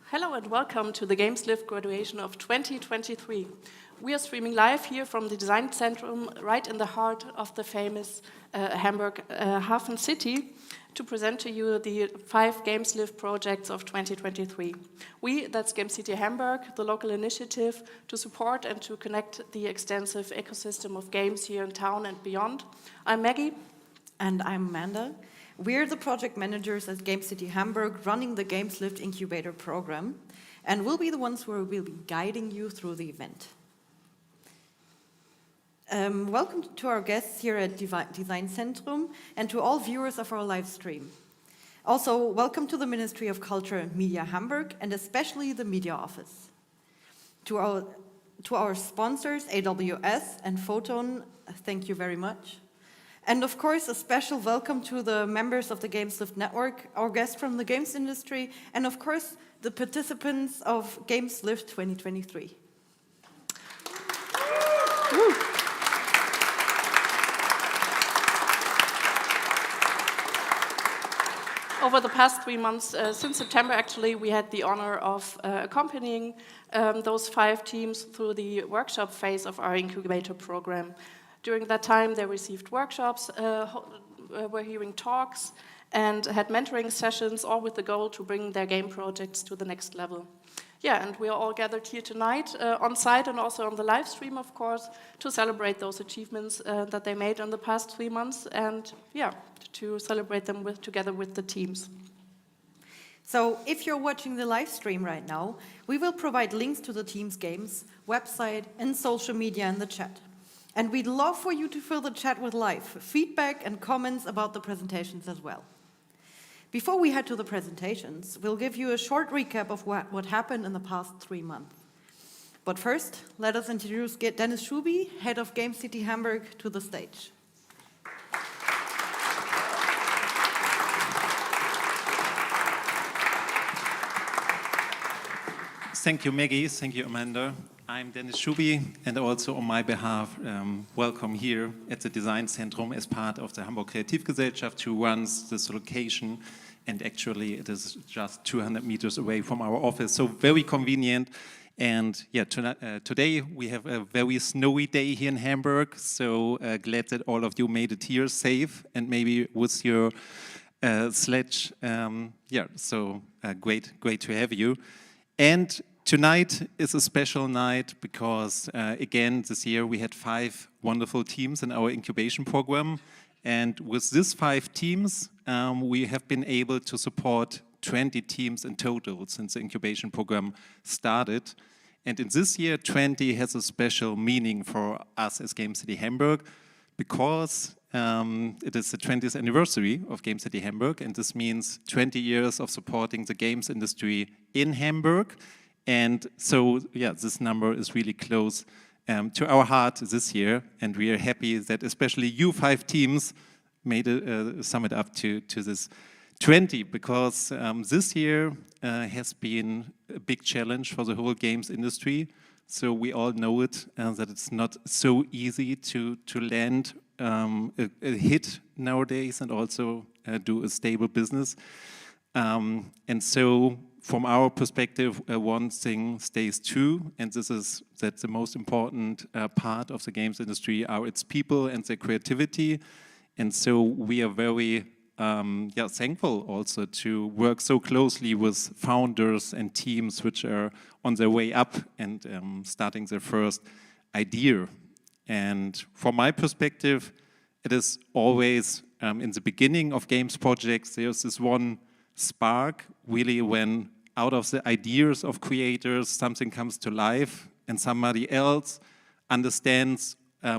Hello and welcome to the Games Lift graduation of 2023. We are streaming live here from the Design Centrum, right in the heart of the famous Hamburg Hafen City, to present to you the 5 Games Lift projects of 2023. We, that's Gamecity Hamburg, the local initiative to support and to connect the extensive ecosystem of games here in town and beyond. I'm Maggie. And I'm Amanda. We're the project managers at Gamecity Hamburg running the Games Lift Incubator Program, and we'll be the ones who will be guiding you through the event. Welcome to our guests here at Design Centrum and to all viewers of our live stream. Also, welcome to the Ministry of Culture and Media Hamburg and especially the Media Office. To our sponsors, AWS and Photon, thank you very much. And of course, a special welcome to the members of the Games Lift Network, our guests from the games industry, and of course, the participants of Games Lift 2023. Over the past 3 months, since September actually, we had the honor of accompanying those 5 teams through the workshop phase of our incubator program. During that time, they received workshops, were hearing talks, and had mentoring sessions, all with the goal to bring their game projects to the next level. Yeah, and we are all gathered here tonight, on site and also on the live stream, of course, to celebrate those achievements that they made in the past 3 months, and yeah, to celebrate them together with the teams. So if you're watching the live stream right now, we will provide links to the team's games, website, and social media in the chat. And we'd love for you to fill the chat with live feedback and comments about the presentations as well. Before we head to the presentations, we'll give you a short recap of what happened in the past 3 months. But first, let us introduce Dennis Schoubye, head of Gamecity Hamburg, to the stage. Thank you, Maggie. Thank you, Amanda. I'm Dennis Schoubye, and also on my behalf, welcome here at the Design Centrum as part of the Hamburg Kreativgesellschaft, who runs this location, and actually it is just 200 meters away from our office, so very convenient. And yeah, today we have a very snowy day here in Hamburg, so glad that all of you made it here safe and maybe with your sledge. Great to have you. And tonight is a special night because, again, this year we had 5 wonderful teams in our incubation program. And with these 5 teams, we have been able to support 20 teams in total since the incubation program started. And in this year, 20 has a special meaning for us as Gamecity Hamburg because it is the 20th anniversary of Gamecity Hamburg. And this means 20 years of supporting the games industry in Hamburg. And so, yeah, this number is really close to our heart this year, and we are happy that especially you 5 teams made sum it up to 20, because this year has been a big challenge for the whole games industry. So we all know it, that it's not so easy to land a hit nowadays and also do a stable business. And so from our perspective, one thing stays true, and that's the most important part of the games industry are its people and their creativity. And so we are very thankful also to work so closely with founders and teams which are on their way up and starting their first idea. And from my perspective, it is always in the beginning of games projects, there's this one spark really when out of the ideas of creators something comes to life and somebody else understands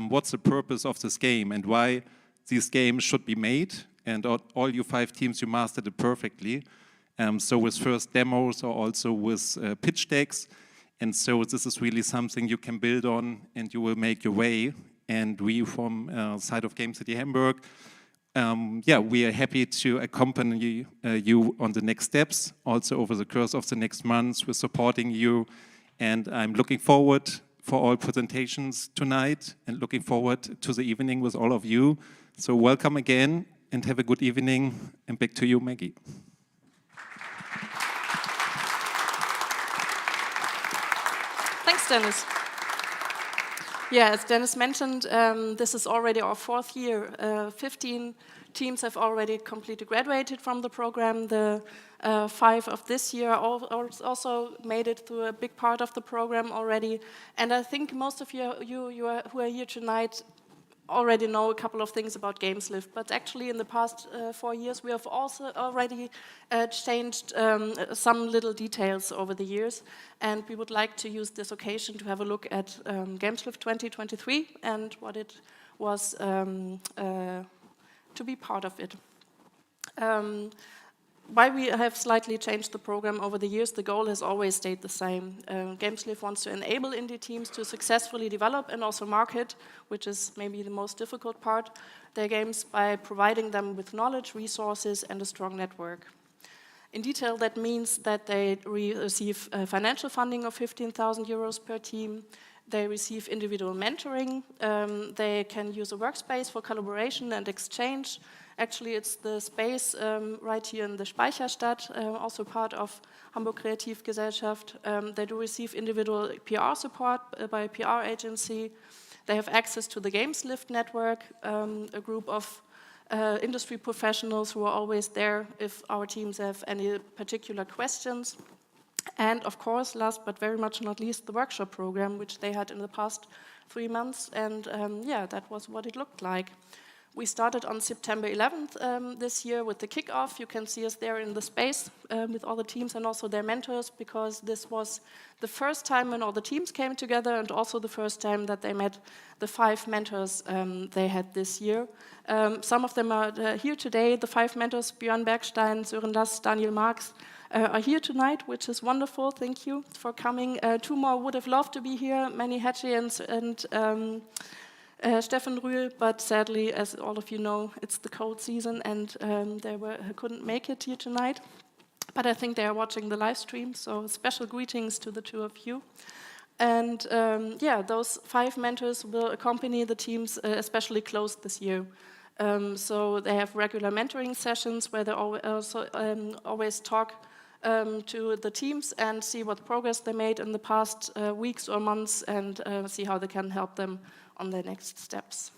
what's the purpose of this game and why these games should be made. And all you 5 teams, you mastered it perfectly. So with first demos or also with pitch decks. And so this is really something you can build on and you will make your way. And we from side of Gamecity Hamburg, we are happy to accompany you on the next steps, also over the course of the next months. We're supporting you. And I'm looking forward for all presentations tonight and looking forward to the evening with all of you. So welcome again. And have a good evening, and back to you, Maggie. Thanks, Dennis. Yeah, as Dennis mentioned, this is already our 4th year. 15 teams have already completely graduated from the program. The 5 of this year also made it through a big part of the program already. And I think most of you who are here tonight already know a couple of things about Games Lift, but actually in the past 4 years we have also already changed some little details over the years, and we would like to use this occasion to have a look at Games Lift 2023 and what it was to be part of it. Why we have slightly changed the program over the years, the goal has always stayed the same. Games Lift wants to enable indie teams to successfully develop and also market, which is maybe the most difficult part, their games by providing them with knowledge, resources, and a strong network. In detail, that means that they receive financial funding of 15,000 euros per team. They receive individual mentoring. They can use a workspace for collaboration and exchange. Actually, it's the space right here in the Speicherstadt, also part of Hamburg Kreativgesellschaft. They do receive individual PR support by a PR agency. They have access to the Games Lift network, a group of industry professionals who are always there if our teams have any particular questions. And of course, last but very much not least, the workshop program, which they had in the past 3 months. And that was what it looked like. We started on September 11th this year with the kickoff. You can see us there in the space with all the teams and also their mentors, because this was the first time when all the teams came together and also the first time that they met the 5 mentors they had this year. Some of them are here today. The 5 mentors, Björn, Bergstein, Soren, Daniel, Marx, are here tonight, which is wonderful. Thank you for coming. 2 more would have loved to be here, Manny, Hachey, and Steffen, Rühl, but sadly, as all of you know, it's the cold season and they couldn't make it here tonight. But I think they are watching the live stream, so special greetings to the 2 of you. And those 5 mentors will accompany the teams, especially closed this year. So they have regular mentoring sessions where they also always talk to the teams and see what progress they made in the past weeks or months and see how they can help them on their next steps.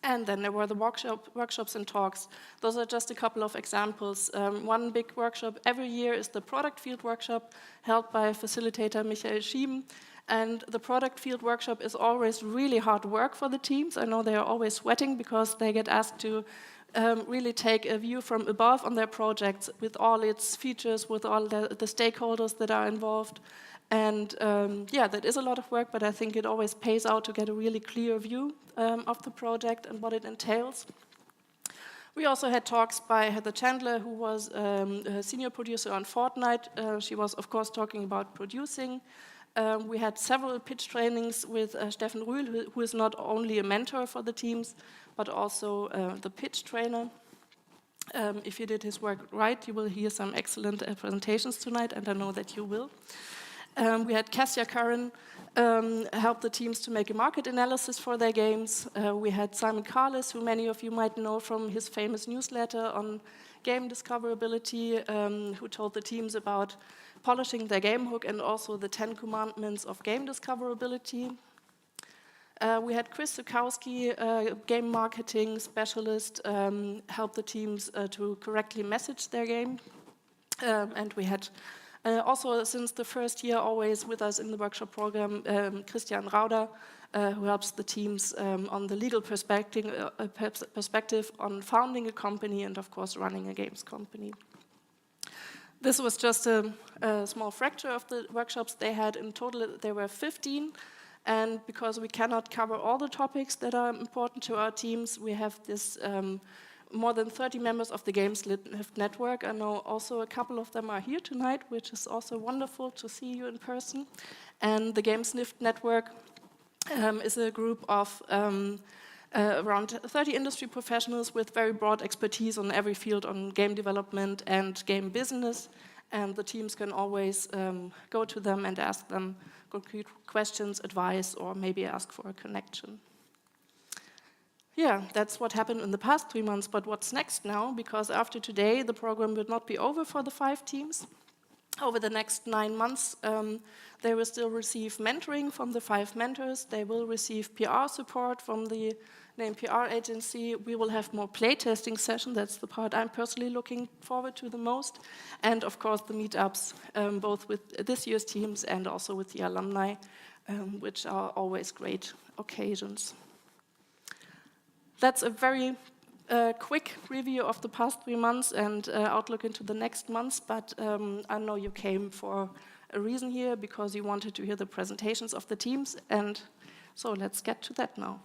And then there were the workshops and talks. Those are just a couple of examples. One big workshop every year is the product field workshop held by facilitator Michael Schieben. And the product field workshop is always really hard work for the teams. I know they are always sweating because they get asked to really take a view from above on their projects with all its features, with all the stakeholders that are involved. And that is a lot of work, but I think it always pays out to get a really clear view of the project and what it entails. We also had talks by Heather Chandler, who was a senior producer on Fortnite. She was, of course, talking about producing. We had several pitch trainings with Steffen Rühl, who is not only a mentor for the teams, but also the pitch trainer. If he did his work right, you will hear some excellent presentations tonight, and I know that you will. We had Kasia Curran help the teams to make a market analysis for their games. We had Simon Carlis, who many of you might know from his famous newsletter on game discoverability, who told the teams about polishing their game hook and also the 10 commandments of game discoverability. We had Chris Zukowski, game marketing specialist, help the teams to correctly message their game. And we had also, since the first year, always with us in the workshop program, Christian Rauder, who helps the teams on the legal perspective on founding a company and, of course, running a games company. This was just a small fracture of the workshops they had. In total, there were 15. And because we cannot cover all the topics that are important to our teams, we have this more than 30 members of the Games Lift network. I know also a couple of them are here tonight, which is also wonderful to see you in person. And the Games Lift network is a group of around 30 industry professionals with very broad expertise on every field on game development and game business. And the teams can always go to them and ask them concrete questions, advice, or maybe ask for a connection. Yeah, that's what happened in the past 3 months, but what's next now? Because after today, the program will not be over for the 5 teams. Over the next 9 months, they will still receive mentoring from the 5 mentors. They will receive PR support from the named PR agency. We will have more playtesting sessions. That's the part I'm personally looking forward to the most. And of course, the meetups, both with this year's teams and also with the alumni, which are always great occasions. That's a very quick review of the past 3 months and outlook into the next months, but I know you came for a reason here because you wanted to hear the presentations of the teams, and so let's get to that now.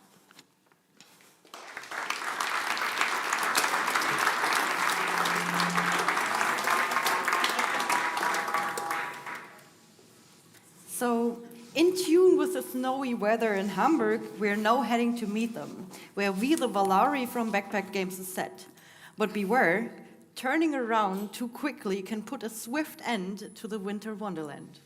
So, in tune with the snowy weather in Hamburg, we're now heading to meet them, where We the Valarii from Bagpack Games is set. But beware, turning around too quickly can put a swift end to the winter wonderland.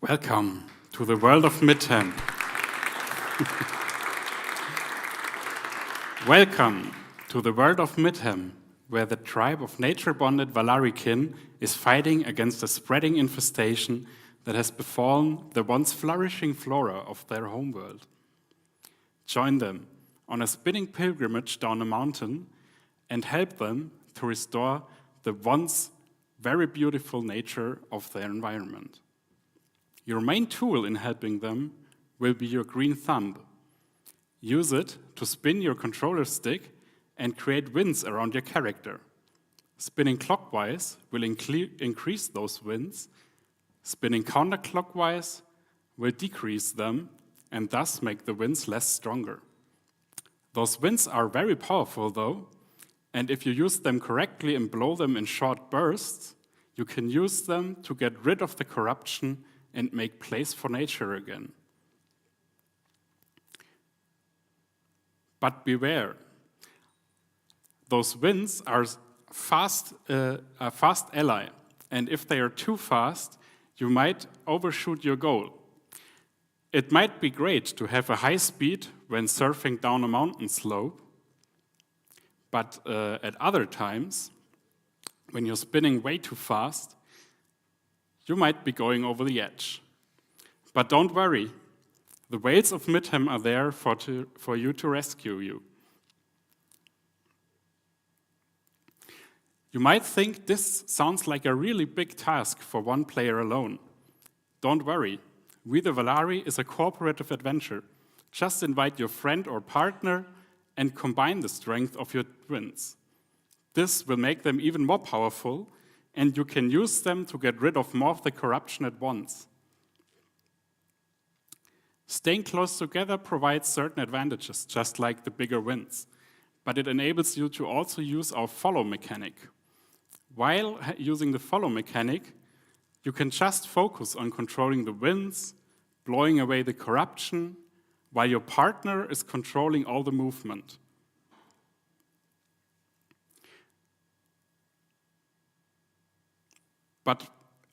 Welcome to the world of Midham. Welcome to the world of Midham, where the tribe of nature-bonded Valarii kin is fighting against a spreading infestation that has befallen the once flourishing flora of their homeworld. Join them on a spinning pilgrimage down a mountain and help them to restore the once very beautiful nature of their environment. Your main tool in helping them will be your green thumb. Use it to spin your controller stick and create winds around your character. Spinning clockwise will increase those winds. Spinning counterclockwise will decrease them and thus make the winds less stronger. Those winds are very powerful though, and if you use them correctly and blow them in short bursts, you can use them to get rid of the corruption and make place for nature again. But beware, those winds are a fast ally, and if they are too fast, you might overshoot your goal. It might be great to have a high speed when surfing down a mountain slope, but at other times, when you're spinning way too fast, you might be going over the edge. But don't worry, The whales of Midham are there for you to rescue you. You might think this sounds like a really big task for one player alone. Don't worry, We the Valarii is a cooperative adventure. Just invite your friend or partner and combine the strength of your twins. This will make them even more powerful, and you can use them to get rid of more of the corruption at once. Staying close together provides certain advantages, just like the bigger wins, but it enables you to also use our follow mechanic. While using the follow mechanic, you can just focus on controlling the winds, blowing away the corruption, while your partner is controlling all the movement. But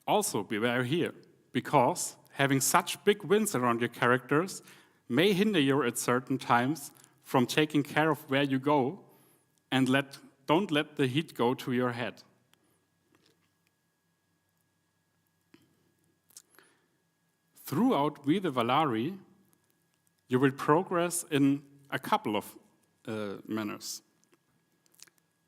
also beware here, because having such big winds around your characters may hinder you at certain times from taking care of where you go, and don't let the heat go to your head. Throughout We the Valarii, you will progress in a couple of manners.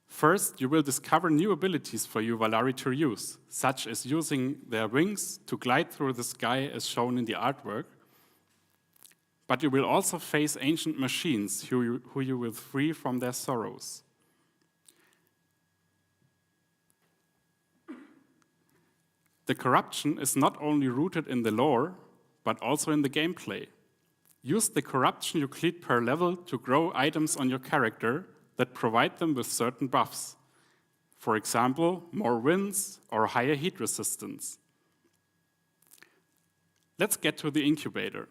First, you will discover new abilities for you Valarii to use, such as using their wings to glide through the sky as shown in the artwork. But you will also face ancient machines who you will free from their sorrows. The corruption is not only rooted in the lore, but also in the gameplay. Use the corruption you collect per level to grow items on your character that provide them with certain buffs. For example, more winds or higher heat resistance. Let's get to the incubator.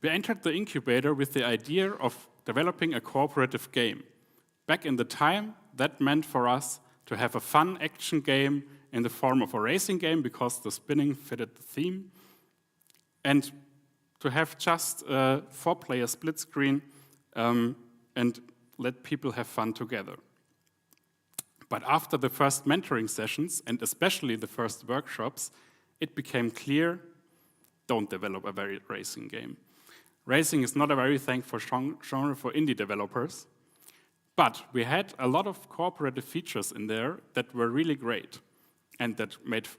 We entered the incubator with the idea of developing a cooperative game. Back in the time, that meant for us to have a fun action game in the form of a racing game because the spinning fitted the theme, and to have just a 4-player split screen and let people have fun together. But after the first mentoring sessions, and especially the first workshops, it became clear, don't develop a very racing game. Racing is not a very thankful genre for indie developers, but we had a lot of cooperative features in there that were really great and that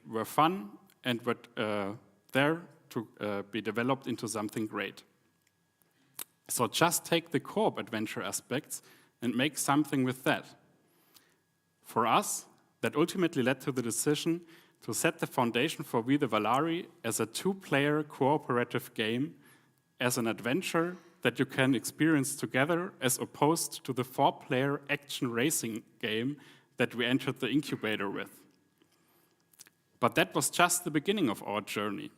were fun and were there to be developed into something great. So just take the co-op adventure aspects and make something with that. For us, that ultimately led to the decision to set the foundation for We the Valarii as a 2-player cooperative game, as an adventure that you can experience together, as opposed to the 4-player action racing game that we entered the incubator with. But that was just the beginning of our journey.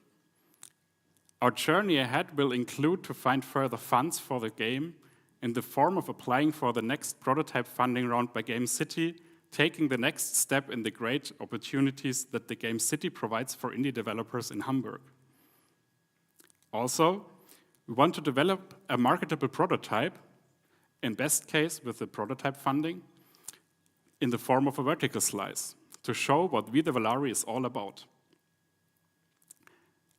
Our journey ahead will include to find further funds for the game in the form of applying for the next prototype funding round by Gamecity, taking the next step in the great opportunities that the Gamecity provides for indie developers in Hamburg. Also, we want to develop a marketable prototype, in best case with the prototype funding, in the form of a vertical slice, to show what We the Valarii is all about.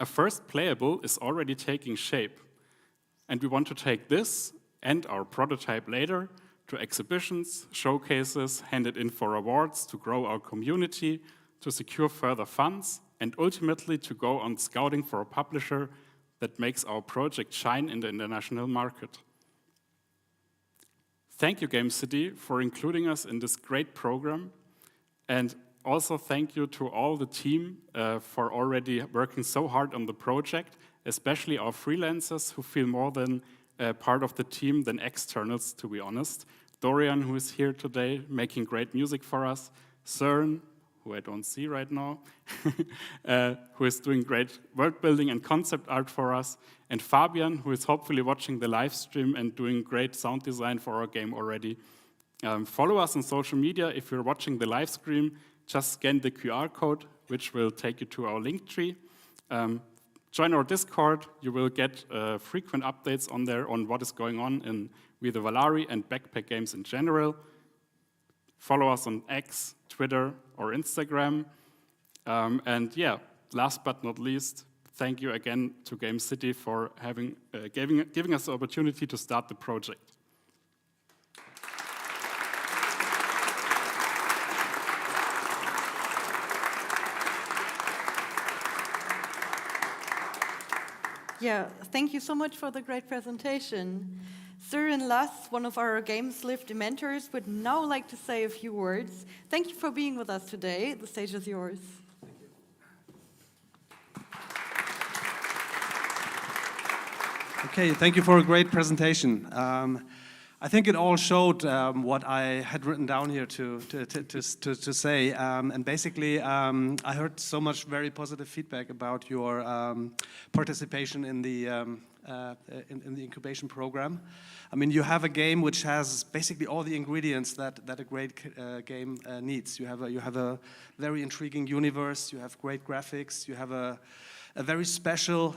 A first playable is already taking shape, and we want to take this and our prototype later to exhibitions, showcases, hand it in for awards to grow our community, to secure further funds, and ultimately to go on scouting for a publisher that makes our project shine in the international market. Thank you, Gamecity, for including us in this great program, and also thank you to all the team for already working so hard on the project, especially our freelancers who feel more than part of the team than externals, to be honest. Dorian, who is here today, making great music for us. Soren, who I don't see right now, who is doing great world building and concept art for us. And Fabian, who is hopefully watching the live stream and doing great sound design for our game already. Follow us on social media. If you're watching the live stream, just scan the QR code, which will take you to our link tree. Join our Discord. You will get frequent updates on there on what is going on in We the Valarii and Bagpack games in general. Follow us on X, Twitter, or Instagram. And yeah, last but not least, thank you again to Gamecity for giving us the opportunity to start the project. Yeah, thank you so much for the great presentation. Soren Lass, one of our Games Lift mentors, would now like to say a few words. Thank you for being with us today. The stage is yours. Okay, thank you for a great presentation. I think it all showed what I had written down here to say. And basically, I heard so much very positive feedback about your participation in the incubation program. I mean, you have a game which has basically all the ingredients that a great game needs. You have a very intriguing universe. You have great graphics. You have a very special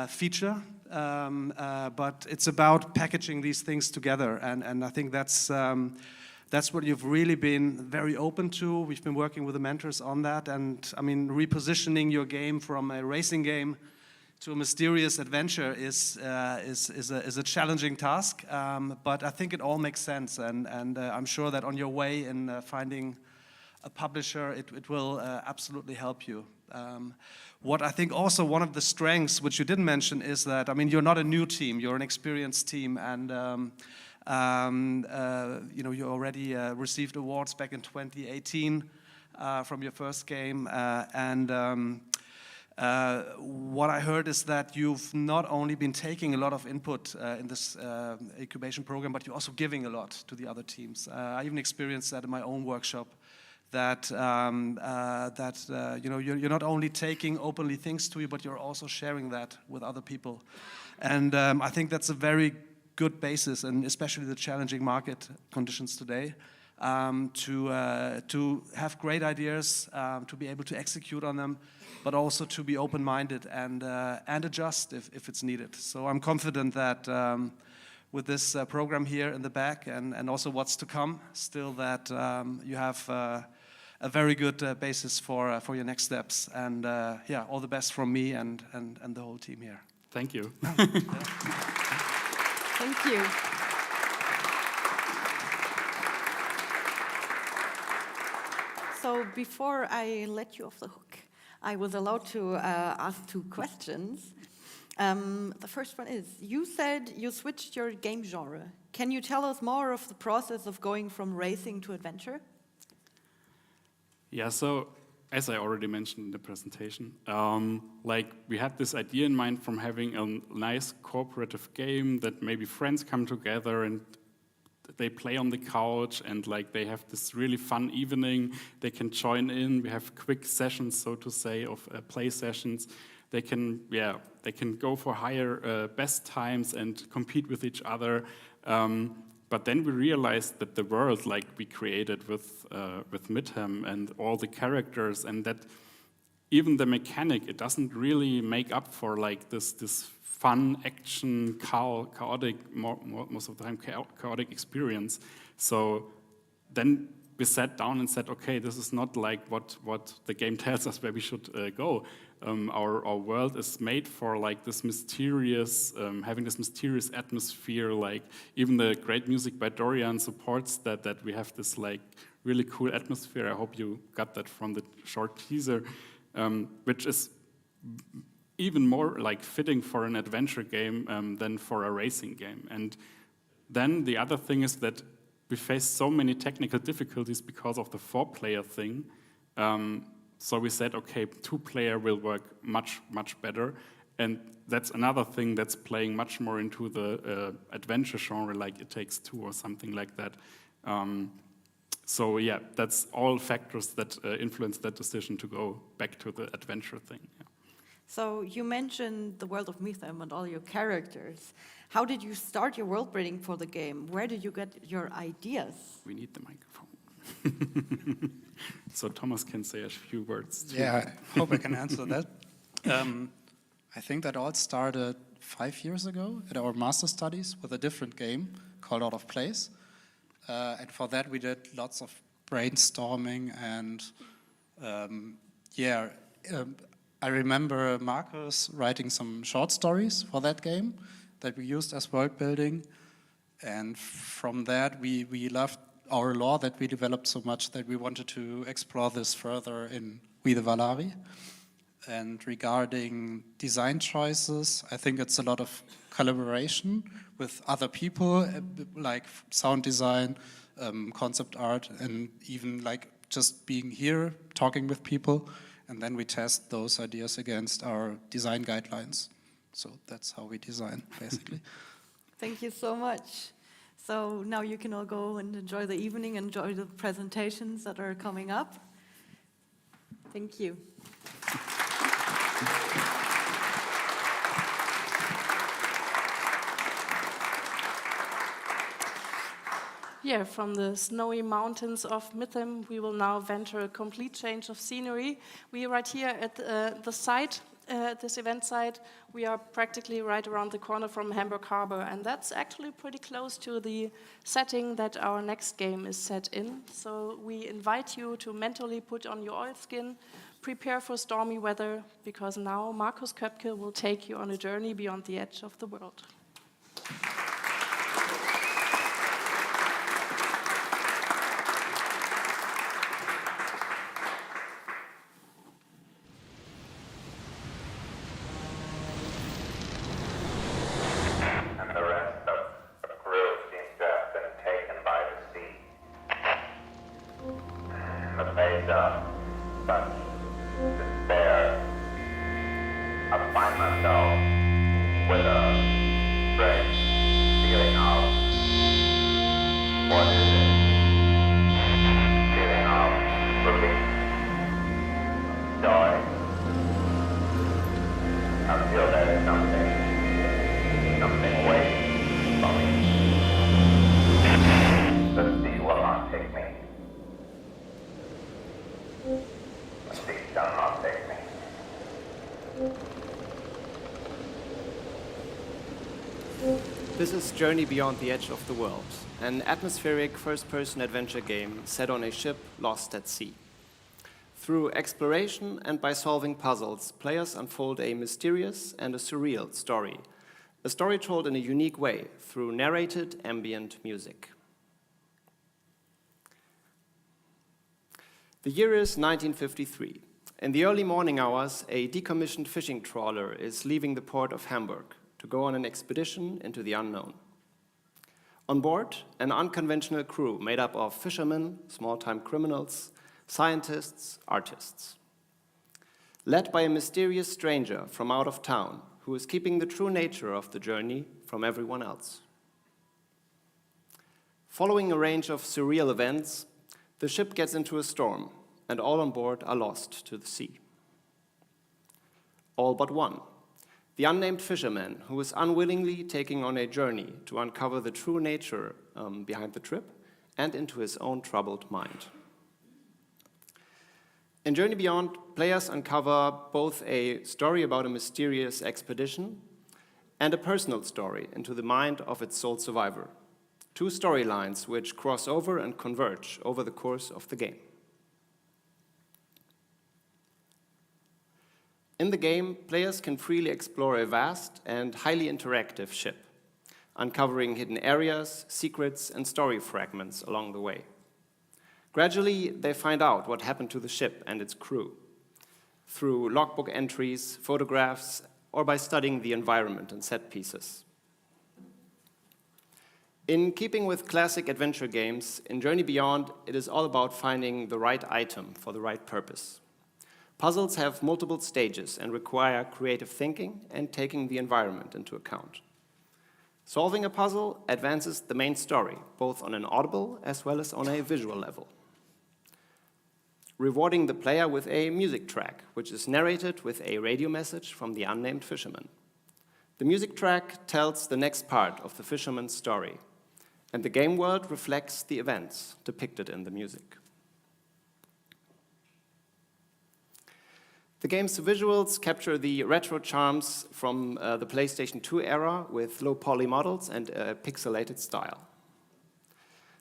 feature, but it's about packaging these things together, and I think that's what you've really been very open to. We've been working with the mentors on that, and I mean, repositioning your game from a racing game to a mysterious adventure is a challenging task, but I think it all makes sense, and I'm sure that on your way in finding a publisher, it will absolutely help you. What I think also one of the strengths, which you didn't mention, is that, I mean, you're not a new team, you're an experienced team, and you know, you already received awards back in 2018 from your first game, what I heard is that you've not only been taking a lot of input in this incubation program, but you're also giving a lot to the other teams. I even experienced that in my own workshop, that you know, you're not only taking openly things to you, but you're also sharing that with other people. And I think that's a very good basis, and especially the challenging market conditions today, to have great ideas, to be able to execute on them, but also to be open-minded and adjust if it's needed. So I'm confident that with this program here in the back and also what's to come, still that you have a very good basis for your next steps. And yeah, all the best from me and the whole team here. Thank you. Thank you. So before I let you off the hook, I was allowed to ask 2 questions. The first one is, you said you switched your game genre. Can you tell us more of the process of going from racing to adventure? Yeah, so as I already mentioned in the presentation, like we had this idea in mind from having a nice cooperative game that maybe friends come together and they play on the couch and like they have this really fun evening. They can join in. We have quick sessions, so to say, of play sessions. They can go for higher best times and compete with each other. But then we realized that the world like we created with Midham and all the characters, and that even the mechanic, it doesn't really make up for like this fun action, chaotic, most of the time chaotic experience. So then we sat down and said, okay, this is not like what the game tells us where we should go. Our world is made for like this mysterious, having this mysterious atmosphere. Like even the great music by Dorian supports that we have this like really cool atmosphere. I hope you got that from the short teaser, which is even more like fitting for an adventure game than for a racing game. And then the other thing is that we face so many technical difficulties because of the 4-player thing. So we said, okay, 2-player will work much, much better. And that's another thing that's playing much more into the adventure genre, like It Takes Two or something like that. So yeah, that's all factors that influence that decision to go back to the adventure thing. Yeah. So you mentioned the world of Midham and all your characters. How did you start your world building for the game? Where did you get your ideas? We need the microphone. So Thomas can say a few words too. Yeah, I hope I can answer that. I think that all started 5 years ago at our master studies with a different game called Out of Place. And for that we did lots of brainstorming and I remember Markus writing some short stories for that game that we used as world building. And from that, we loved our lore that we developed so much that we wanted to explore this further in We the Valarii. And regarding design choices, I think it's a lot of collaboration with other people, like sound design, concept art, and even like just being here, talking with people, and then we test those ideas against our design guidelines. So that's how we design, basically. Thank you so much. So now you can all go and enjoy the evening, enjoy the presentations that are coming up. Thank you. Yeah, from the snowy mountains of Mithem, we will now venture a complete change of scenery. We are right here at the site, this event site. We are practically right around the corner from Hamburg Harbor, and that's actually pretty close to the setting that our next game is set in. So we invite you to mentally put on your oilskin, prepare for stormy weather, because now Markus Koepke will take you on a journey beyond the edge of the world. This is Journey Beyond the Edge of the World, an atmospheric first-person adventure game set on a ship lost at sea. Through exploration and by solving puzzles, players unfold a mysterious and a surreal story, a story told in a unique way through narrated ambient music. The year is 1953. In the early morning hours, a decommissioned fishing trawler is leaving the port of Hamburg to go on an expedition into the unknown. On board, an unconventional crew made up of fishermen, small-time criminals, scientists, artists. Led by a mysterious stranger from out of town who is keeping the true nature of the journey from everyone else. Following a range of surreal events, the ship gets into a storm, and all on board are lost to the sea. All but one, the unnamed fisherman who is unwillingly taking on a journey to uncover the true nature behind the trip and into his own troubled mind. In Journey Beyond, players uncover both a story about a mysterious expedition and a personal story into the mind of its sole survivor. Two storylines which cross over and converge over the course of the game. In the game, players can freely explore a vast and highly interactive ship, uncovering hidden areas, secrets, and story fragments along the way. Gradually, they find out what happened to the ship and its crew, through logbook entries, photographs, or by studying the environment and set pieces. In keeping with classic adventure games, in Journey Beyond, it is all about finding the right item for the right purpose. Puzzles have multiple stages and require creative thinking and taking the environment into account. Solving a puzzle advances the main story, both on an audible as well as on a visual level. Rewarding the player with a music track, which is narrated with a radio message from the unnamed fisherman. The music track tells the next part of the fisherman's story, and the game world reflects the events depicted in the music. The game's visuals capture the retro charms from the PlayStation 2 era with low-poly models and a pixelated style.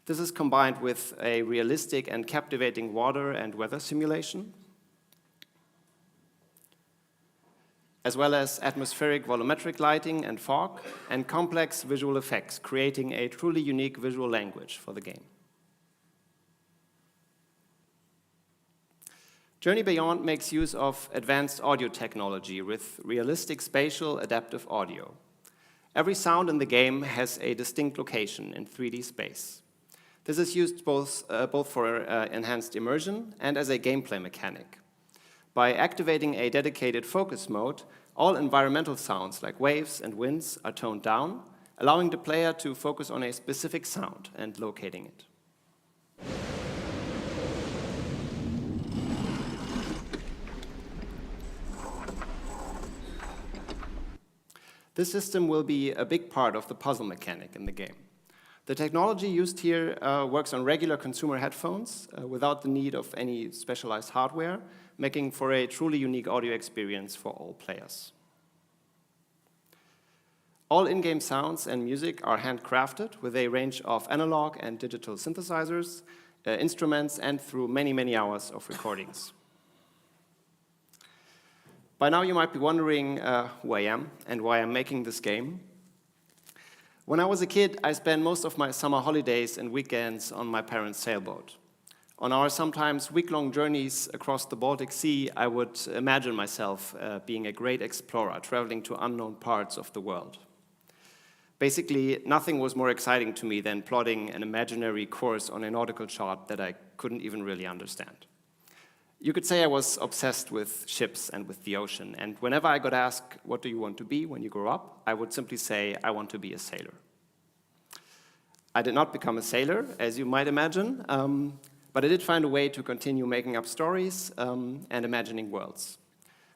This is combined with a realistic and captivating water and weather simulation. as well as atmospheric volumetric lighting and fog, and complex visual effects, creating a truly unique visual language for the game. Journey Beyond makes use of advanced audio technology with realistic spatial adaptive audio. Every sound in the game has a distinct location in 3D space. This is used both for enhanced immersion and as a gameplay mechanic. By activating a dedicated focus mode, all environmental sounds like waves and winds are toned down, allowing the player to focus on a specific sound and locating it. This system will be a big part of the puzzle mechanic in the game. The technology used here works on regular consumer headphones without the need of any specialized hardware, making for a truly unique audio experience for all players. All in-game sounds and music are handcrafted with a range of analog and digital synthesizers, instruments, and through many, many hours of recordings. By now you might be wondering who I am and why I'm making this game. When I was a kid, I spent most of my summer holidays and weekends on my parents' sailboat. On our sometimes week-long journeys across the Baltic Sea, I would imagine myself being a great explorer, traveling to unknown parts of the world. Basically, nothing was more exciting to me than plotting an imaginary course on a nautical chart that I couldn't even really understand. You could say I was obsessed with ships and with the ocean, and whenever I got asked, what do you want to be when you grow up, I would simply say, I want to be a sailor. I did not become a sailor, as you might imagine, but I did find a way to continue making up stories and imagining worlds.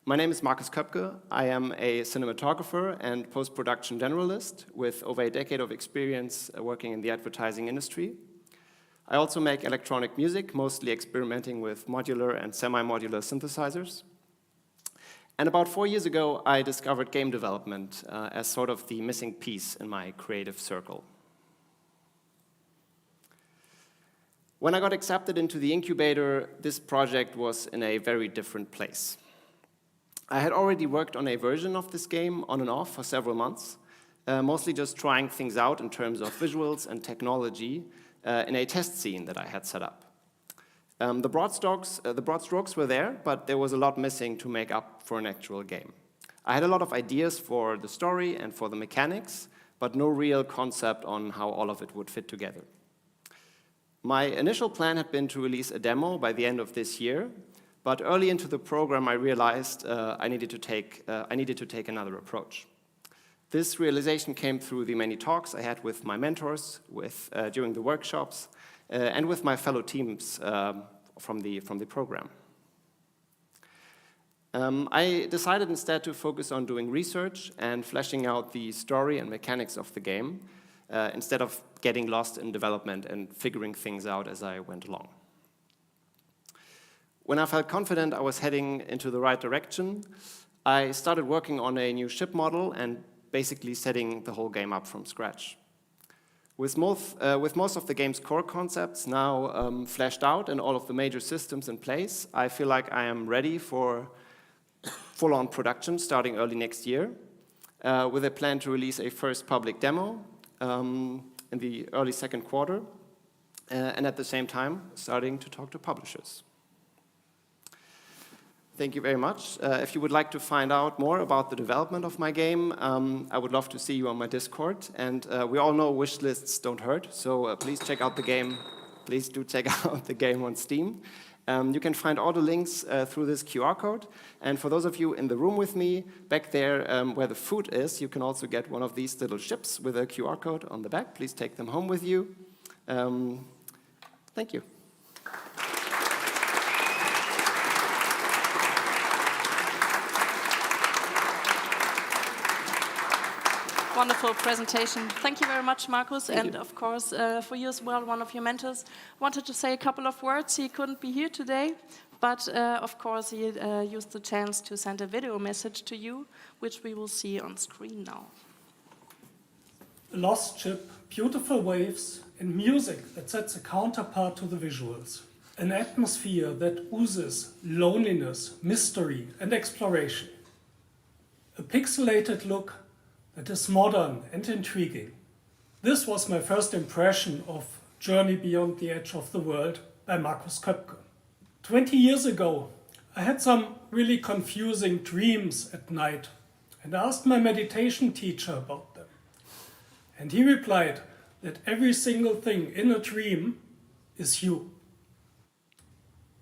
My name is Markus Koepke. I am a cinematographer and post-production generalist with over a decade of experience working in the advertising industry. I also make electronic music, mostly experimenting with modular and semi-modular synthesizers. And about 4 years ago, I discovered game development as sort of the missing piece in my creative circle. When I got accepted into the incubator, this project was in a very different place. I had already worked on a version of this game on and off for several months, mostly just trying things out in terms of visuals and technology, in a test scene that I had set up. The broad strokes were there, but there was a lot missing to make up for an actual game. I had a lot of ideas for the story and for the mechanics, but no real concept on how all of it would fit together. My initial plan had been to release a demo by the end of this year, but early into the program I realized I needed to take another approach. This realization came through the many talks I had with my mentors, during the workshops, and with my fellow teams from the program. I decided instead to focus on doing research and fleshing out the story and mechanics of the game, instead of getting lost in development and figuring things out as I went along. When I felt confident I was heading into the right direction, I started working on a new ship model and basically setting the whole game up from scratch. With most of the game's core concepts now fleshed out and all of the major systems in place, I feel like I am ready for full-on production starting early next year, with a plan to release a first public demo in the early second quarter, and at the same time starting to talk to publishers. Thank you very much. If you would like to find out more about the development of my game, I would love to see you on my Discord. And we all know wish lists don't hurt, so please check out the game. Please do check out the game on Steam. You can find all the links through this QR code. And for those of you in the room with me, back there where the food is, you can also get one of these little ships with a QR code on the back. Please take them home with you. Thank you. Wonderful presentation. Thank you very much, Markus, and of course for you as well, one of your mentors. Wanted to say a couple of words. He couldn't be here today, but of course he used the chance to send a video message to you, which we will see on screen now. A lost ship, beautiful waves, and music that sets a counterpart to the visuals. An atmosphere that oozes loneliness, mystery, and exploration. a pixelated look that is modern and intriguing. This was my first impression of Journey Beyond the Edge of the World by Markus Koepke. 20 years ago, I had some really confusing dreams at night and asked my meditation teacher about them. And he replied that every single thing in a dream is you.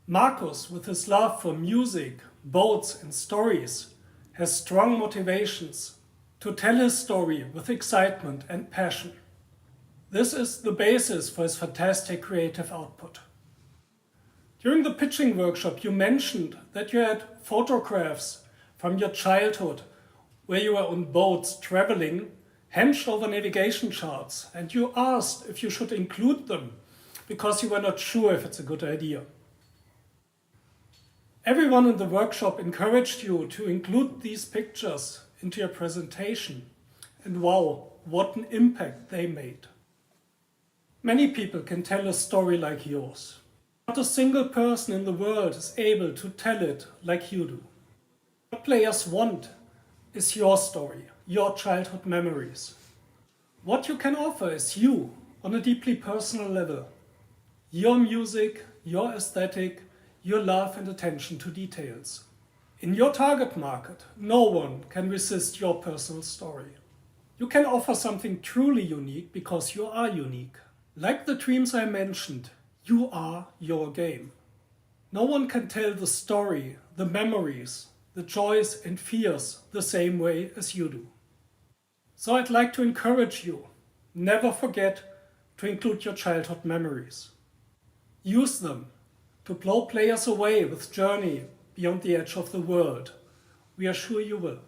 Markus, with his love for music, boats and stories, has strong motivations to tell his story with excitement and passion. This is the basis for his fantastic creative output. During the pitching workshop, you mentioned that you had photographs from your childhood where you were on boats traveling, hunched over navigation charts, and you asked if you should include them because you were not sure if it's a good idea. Everyone in the workshop encouraged you to include these pictures into your presentation, and wow, what an impact they made. Many people can tell a story like yours. Not a single person in the world is able to tell it like you do. What players want is your story, your childhood memories. What you can offer is you on a deeply personal level. Your music, your aesthetic, your love and attention to details. In your target market, no one can resist your personal story. You can offer something truly unique because you are unique. Like the dreams I mentioned, you are your game. No one can tell the story, the memories, the joys and fears the same way as you do. So I'd like to encourage you, never forget to include your childhood memories. Use them to blow players away with Journey Beyond the Edge of the World. We are sure you will.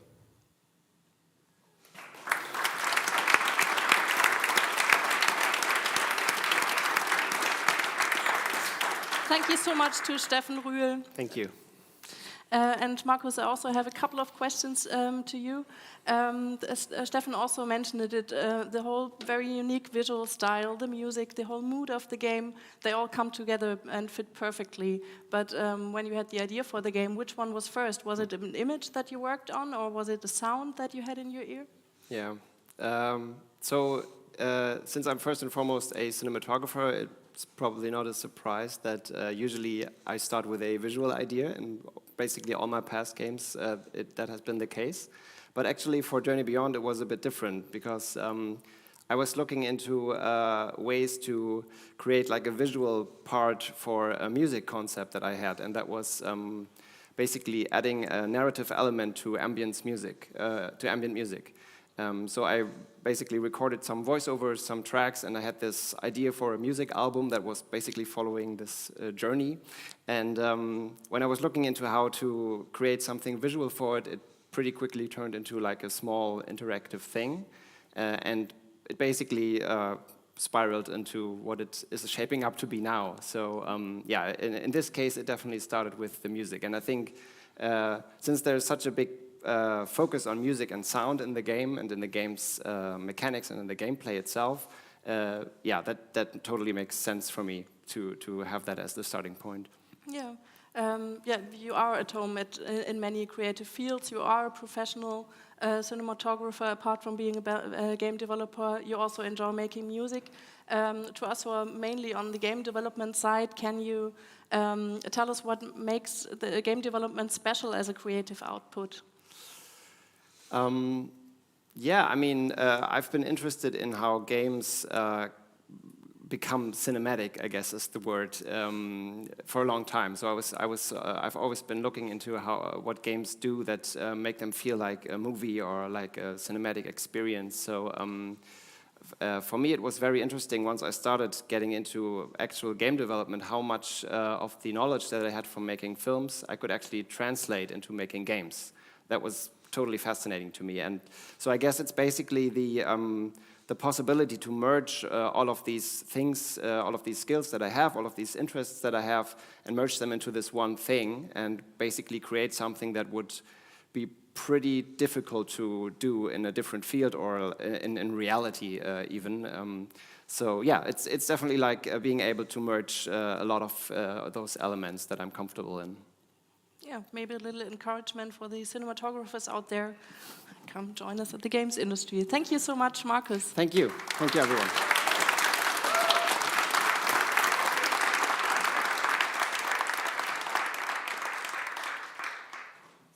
Thank you so much to Steffen, Rühl. Thank you. And Markus, I also have a couple of questions to you. Steffen also mentioned it, the whole very unique visual style, the music, the whole mood of the game, they all come together and fit perfectly. But when you had the idea for the game, which one was first? Was it an image that you worked on, or was it a sound that you had in your ear? Yeah. Since I'm first and foremost a cinematographer, it's probably not a surprise that usually I start with a visual idea, and basically all my past games that has been the case. But actually for Journey Beyond it was a bit different because I was looking into ways to create like a visual part for a music concept that I had, and that was basically adding a narrative element to ambient music. So I basically recorded some voiceovers, some tracks, and I had this idea for a music album that was basically following this journey. And when I was looking into how to create something visual for it, it pretty quickly turned into like a small interactive thing. And it basically spiraled into what it is shaping up to be now. So yeah, in this case, it definitely started with the music. And I think since there's such a big focus on music and sound in the game and in the game's mechanics and in the gameplay itself, yeah, that totally makes sense for me to have that as the starting point. Yeah, yeah, you are at home in many creative fields. You are a professional cinematographer. Apart from being a game developer, you also enjoy making music. To us who are mainly on the game development side, can you tell us what makes the game development special as a creative output? Yeah, I mean, I've been interested in how games become cinematic, I guess is the word, for a long time. So I've always been looking into what games do that make them feel like a movie or like a cinematic experience. So for me, it was very interesting once I started getting into actual game development, how much of the knowledge that I had from making films I could actually translate into making games. That was totally fascinating to me, and so I guess it's basically the possibility to merge all of these things, all of these skills that I have, all of these interests that I have, and merge them into this one thing, and basically create something that would be pretty difficult to do in a different field or in reality even. So yeah, it's definitely like being able to merge a lot of those elements that I'm comfortable in. yeah, maybe a little encouragement for the cinematographers out there. Come join us at the games industry. Thank you so much, Markus. Thank you. Thank you, everyone.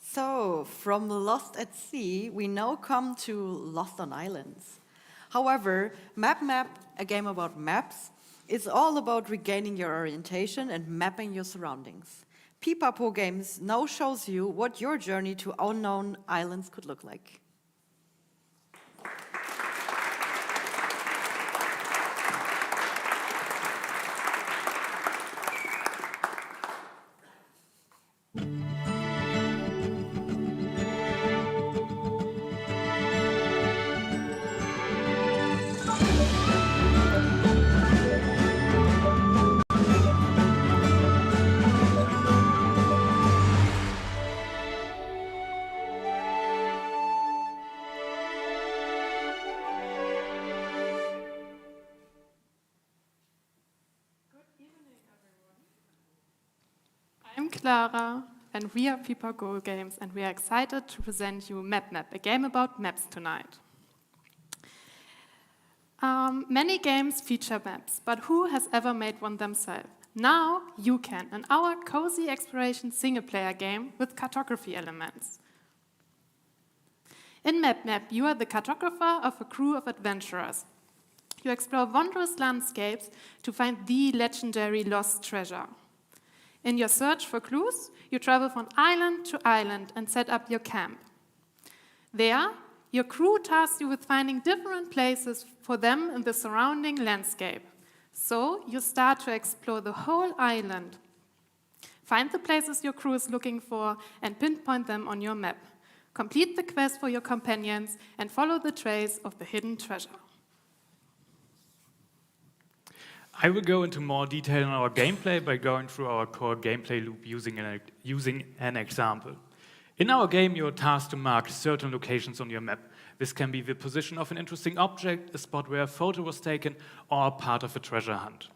So, from Lost at Sea, we now come to Lost on Islands. However, Map, a game about maps, is all about regaining your orientation and mapping your surroundings. Pipapo Games now shows you what your journey to unknown islands could look like. I'm Clara, and we are Pipapo Games, and we are excited to present you Map, a game about maps tonight. Many games feature maps, but who has ever made one themselves? Now you can, in our cozy exploration single-player game with cartography elements. In Map, you are the cartographer of a crew of adventurers. You explore wondrous landscapes to find the legendary lost treasure. In your search for clues, you travel from island to island and set up your camp. There, your crew tasks you with finding different places for them in the surrounding landscape. So you start to explore the whole island. Find the places your crew is looking for and pinpoint them on your map. Complete the quest for your companions and follow the trace of the hidden treasure. I will go into more detail on our gameplay by going through our core gameplay loop using an example. In our game, you are tasked to mark certain locations on your map. This can be the position of an interesting object, a spot where a photo was taken, or part of a treasure hunt.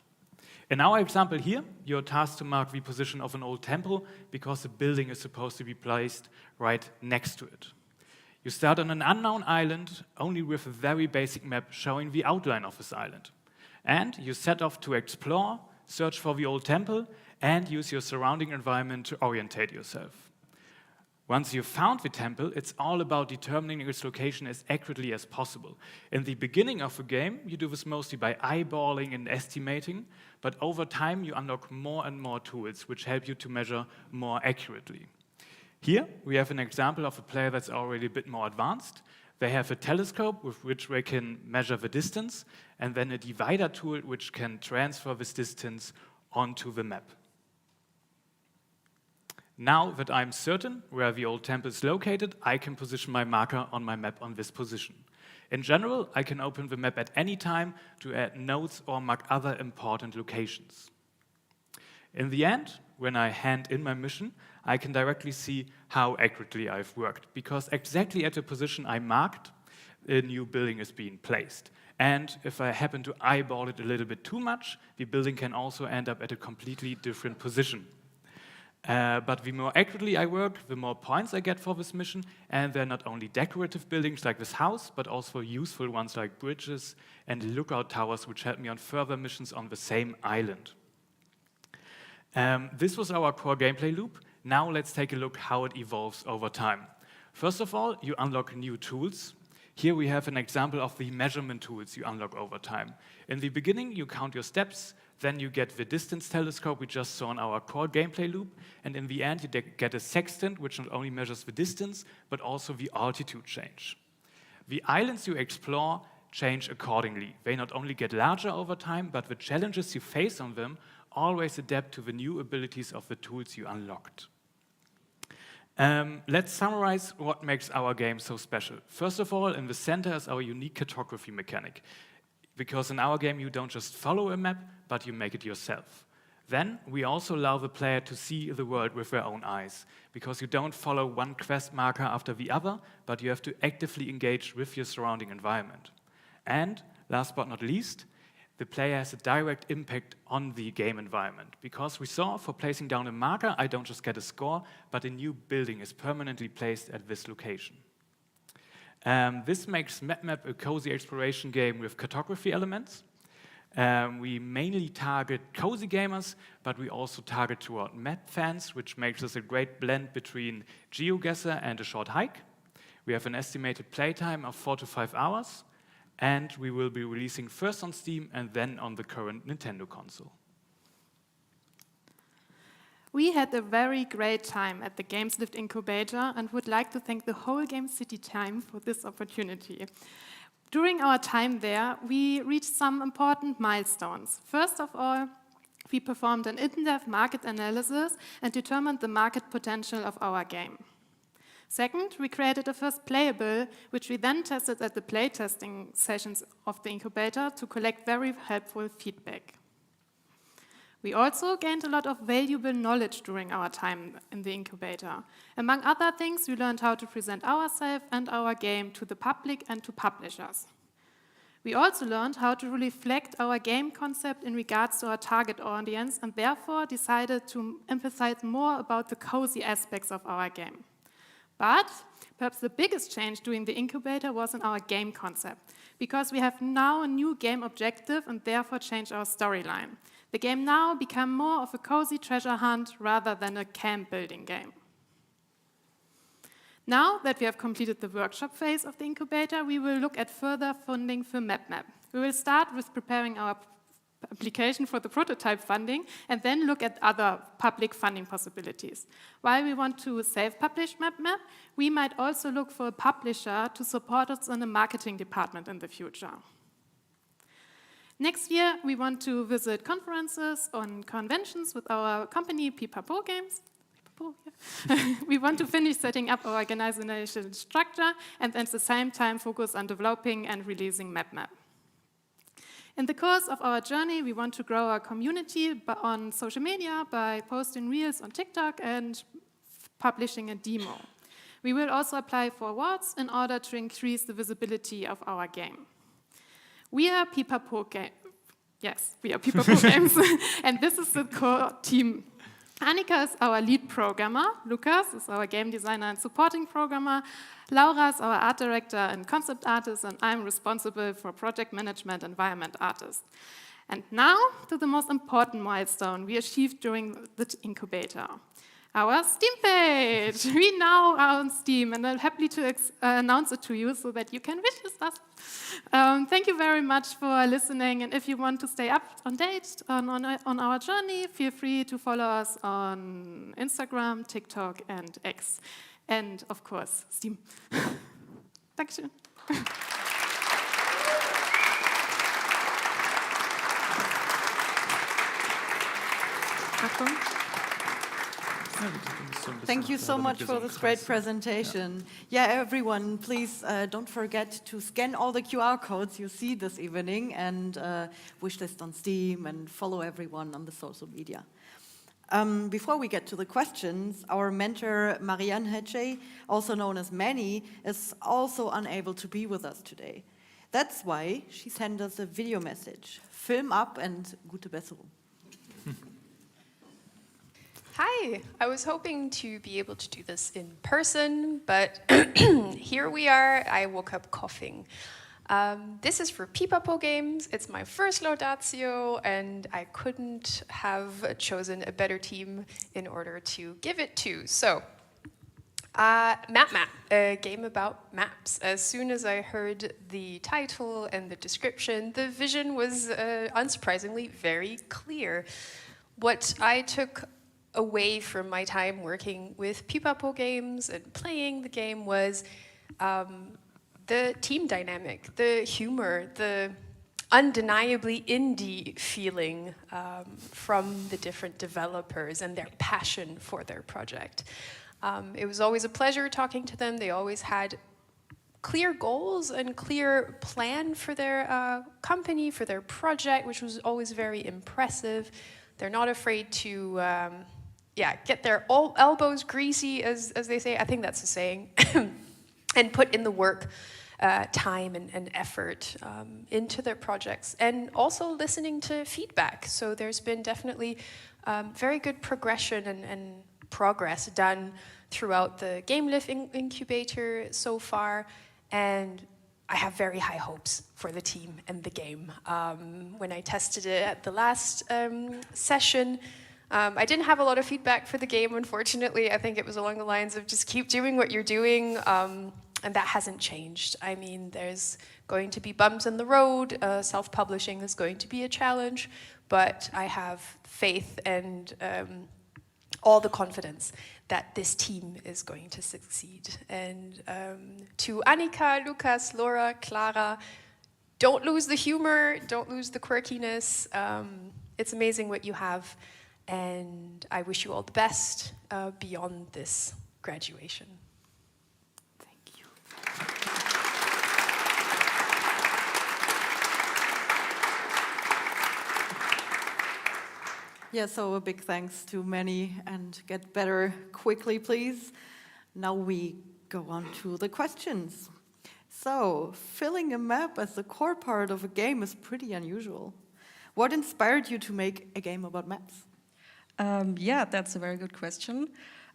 In our example here, you are tasked to mark the position of an old temple because the building is supposed to be placed right next to it. You start on an unknown island, only with a very basic map showing the outline of this island. And you set off to explore, search for the old temple, and use your surrounding environment to orientate yourself. Once you've found the temple, it's all about determining its location as accurately as possible. In the beginning of the game, you do this mostly by eyeballing and estimating, but over time you unlock more and more tools which help you to measure more accurately. Here we have an example of a player that's already a bit more advanced. They have a telescope with which they can measure the distance, and then a divider tool which can transfer this distance onto the map. Now that I'm certain where the old temple is located, I can position my marker on my map on this position. In general, I can open the map at any time to add notes or mark other important locations. In the end, when I hand in my mission, I can directly see how accurately I've worked, because exactly at the position I marked, a new building is being placed. And if I happen to eyeball it a little bit too much, the building can also end up at a completely different position. But the more accurately I work, the more points I get for this mission, and they're not only decorative buildings like this house, but also useful ones like bridges and lookout towers, which help me on further missions on the same island. This was our core gameplay loop. Now let's take a look how it evolves over time. First of all, you unlock new tools. Here we have an example of the measurement tools you unlock over time. In the beginning, you count your steps, then you get the distance telescope we just saw in our core gameplay loop, and in the end, you get a sextant, which not only measures the distance, but also the altitude change. The islands you explore change accordingly. They not only get larger over time, but the challenges you face on them always adapt to the new abilities of the tools you unlocked. Let's summarize what makes our game so special. First of all, in the center is our unique cartography mechanic, because in our game you don't just follow a map, but you make it yourself. Then we also allow the player to see the world with their own eyes, because you don't follow one quest marker after the other, but you have to actively engage with your surrounding environment. And last but not least, the player has a direct impact on the game environment. Because we saw for placing down a marker, I don't just get a score, but a new building is permanently placed at this location. This makes MapMap a cozy exploration game with cartography elements. We mainly target cozy gamers, but we also target toward map fans, which makes us a great blend between GeoGuessr and a short hike. We have an estimated playtime of 4 to 5 hours, and we will be releasing first on Steam and then on the current Nintendo console. We had a very great time at the Games Lift Incubator and would like to thank the whole Gamecity team for this opportunity. During our time there, we reached some important milestones. First of all, we performed an in-depth market analysis and determined the market potential of our game. Second, we created a first playable, which we then tested at the playtesting sessions of the incubator to collect very helpful feedback. We also gained a lot of valuable knowledge during our time in the incubator. Among other things, we learned how to present ourselves and our game to the public and to publishers. We also learned how to reflect our game concept in regards to our target audience and therefore decided to emphasize more about the cozy aspects of our game. But perhaps the biggest change during the incubator was in our game concept, because we have now a new game objective and therefore changed our storyline. The game now became more of a cozy treasure hunt rather than a camp building game. Now that we have completed the workshop phase of the incubator, we will look at further funding for MapMap. We will start with preparing our application for the prototype funding and then look at other public funding possibilities. While we want to self-publish MapMap, we might also look for a publisher to support us in the marketing department in the future. Next year, we want to visit conferences and conventions with our company, Pipapo Games. We want to finish setting up our organizational structure and at the same time focus on developing and releasing MapMap. In the course of our journey, we want to grow our community on social media by posting reels on TikTok and publishing a demo. We will also apply for awards in order to increase the visibility of our game. We are Pipapo Games. Yes, we are Pipapo Games, and this is the core team. Annika is our lead programmer, Lukas is our game designer and supporting programmer, Laura is our art director and concept artist, and I'm responsible for project management and environment artist. And now to the most important milestone we achieved during the incubator. Our Steam page. We now are on Steam, and I'm happy to announce it to you so that you can wish us. Thank you very much for listening, and if you want to stay up on date on our journey, feel free to follow us on Instagram, TikTok, and X, and of course, Steam. Dankeschön. Achtung. Thank you so much for this great presentation. Yeah, everyone, please don't forget to scan all the QR codes you see this evening and wishlist on Steam and follow everyone on the social media. Before we get to the questions, our mentor, Marianne Hachey, also known as Manny, is also unable to be with us today. That's why she sent us a video message. Film ab and gute Besserung. Hi, I was hoping to be able to do this in person, but here we are. I woke up coughing. This is for Pipapo Games. It's my first Laudatio, and I couldn't have chosen a better team in order to give it to. So, MapMap, a game about maps. As soon as I heard the title and the description, the vision was unsurprisingly very clear. What I took away from my time working with Pipapo Games and playing the game was the team dynamic, the humor, the undeniably indie feeling from the different developers and their passion for their project. It was always a pleasure talking to them. They always had clear goals and clear plan for their company, for their project, which was always very impressive. They're not afraid to get their elbows greasy, as they say. I think that's a saying, and put in the work time and effort into their projects, and also listening to feedback. So there's been definitely very good progression and progress done throughout the Game Lift Incubator so far, and I have very high hopes for the team and the game. When I tested it at the last session, I didn't have a lot of feedback for the game, unfortunately. I think it was along the lines of just keep doing what you're doing, and that hasn't changed. I mean, there's going to be bumps in the road. Self-publishing is going to be a challenge, but I have faith and all the confidence that this team is going to succeed. And to Annika, Lukas, Laura, Clara, don't lose the humor, don't lose the quirkiness. It's amazing what you have, and I wish you all the best beyond this graduation. Thank you. Yeah, so a big thanks to Manny, and get better quickly, please. Now we go on to the questions. So, filling a map as the core part of a game is pretty unusual. What inspired you to make a game about maps? Yeah, that's a very good question.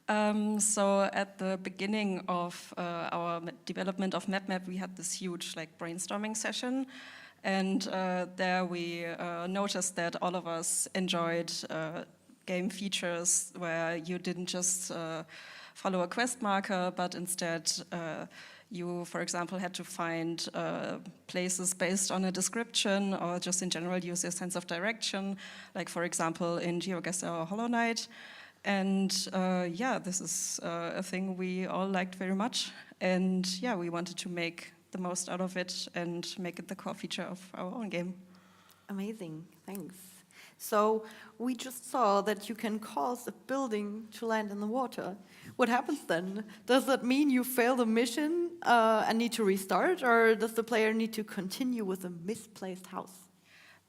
So at the beginning of our development of MapMap, we had this huge brainstorming session. And there we noticed that all of us enjoyed game features where you didn't just follow a quest marker, but instead you, for example, had to find places based on a description, or just in general use your sense of direction, like for example in GeoGuessr or Hollow Knight. And yeah, this is a thing we all liked very much. And yeah, we wanted to make the most out of it and make it the core feature of our own game. Amazing, thanks. So we just saw that you can cause a building to land in the water. What happens then? Does that mean you fail the mission and need to restart, or does the player need to continue with a misplaced house?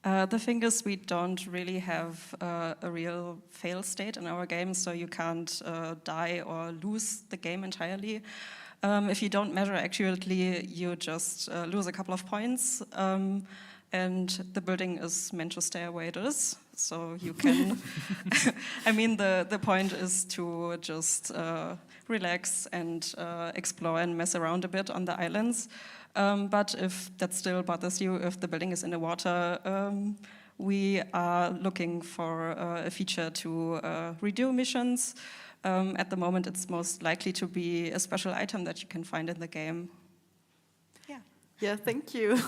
The thing is, we don't really have a real fail state in our game, so you can't die or lose the game entirely. If you don't measure accurately, you just lose a couple of points, and the building is meant to stay where it is. So you can, I mean, the point is to just relax and explore and mess around a bit on the islands. But if that still bothers you, if the building is in the water, we are looking for a feature to redo missions. At the moment, it's most likely to be a special item that you can find in the game. Yeah. Yeah, thank you.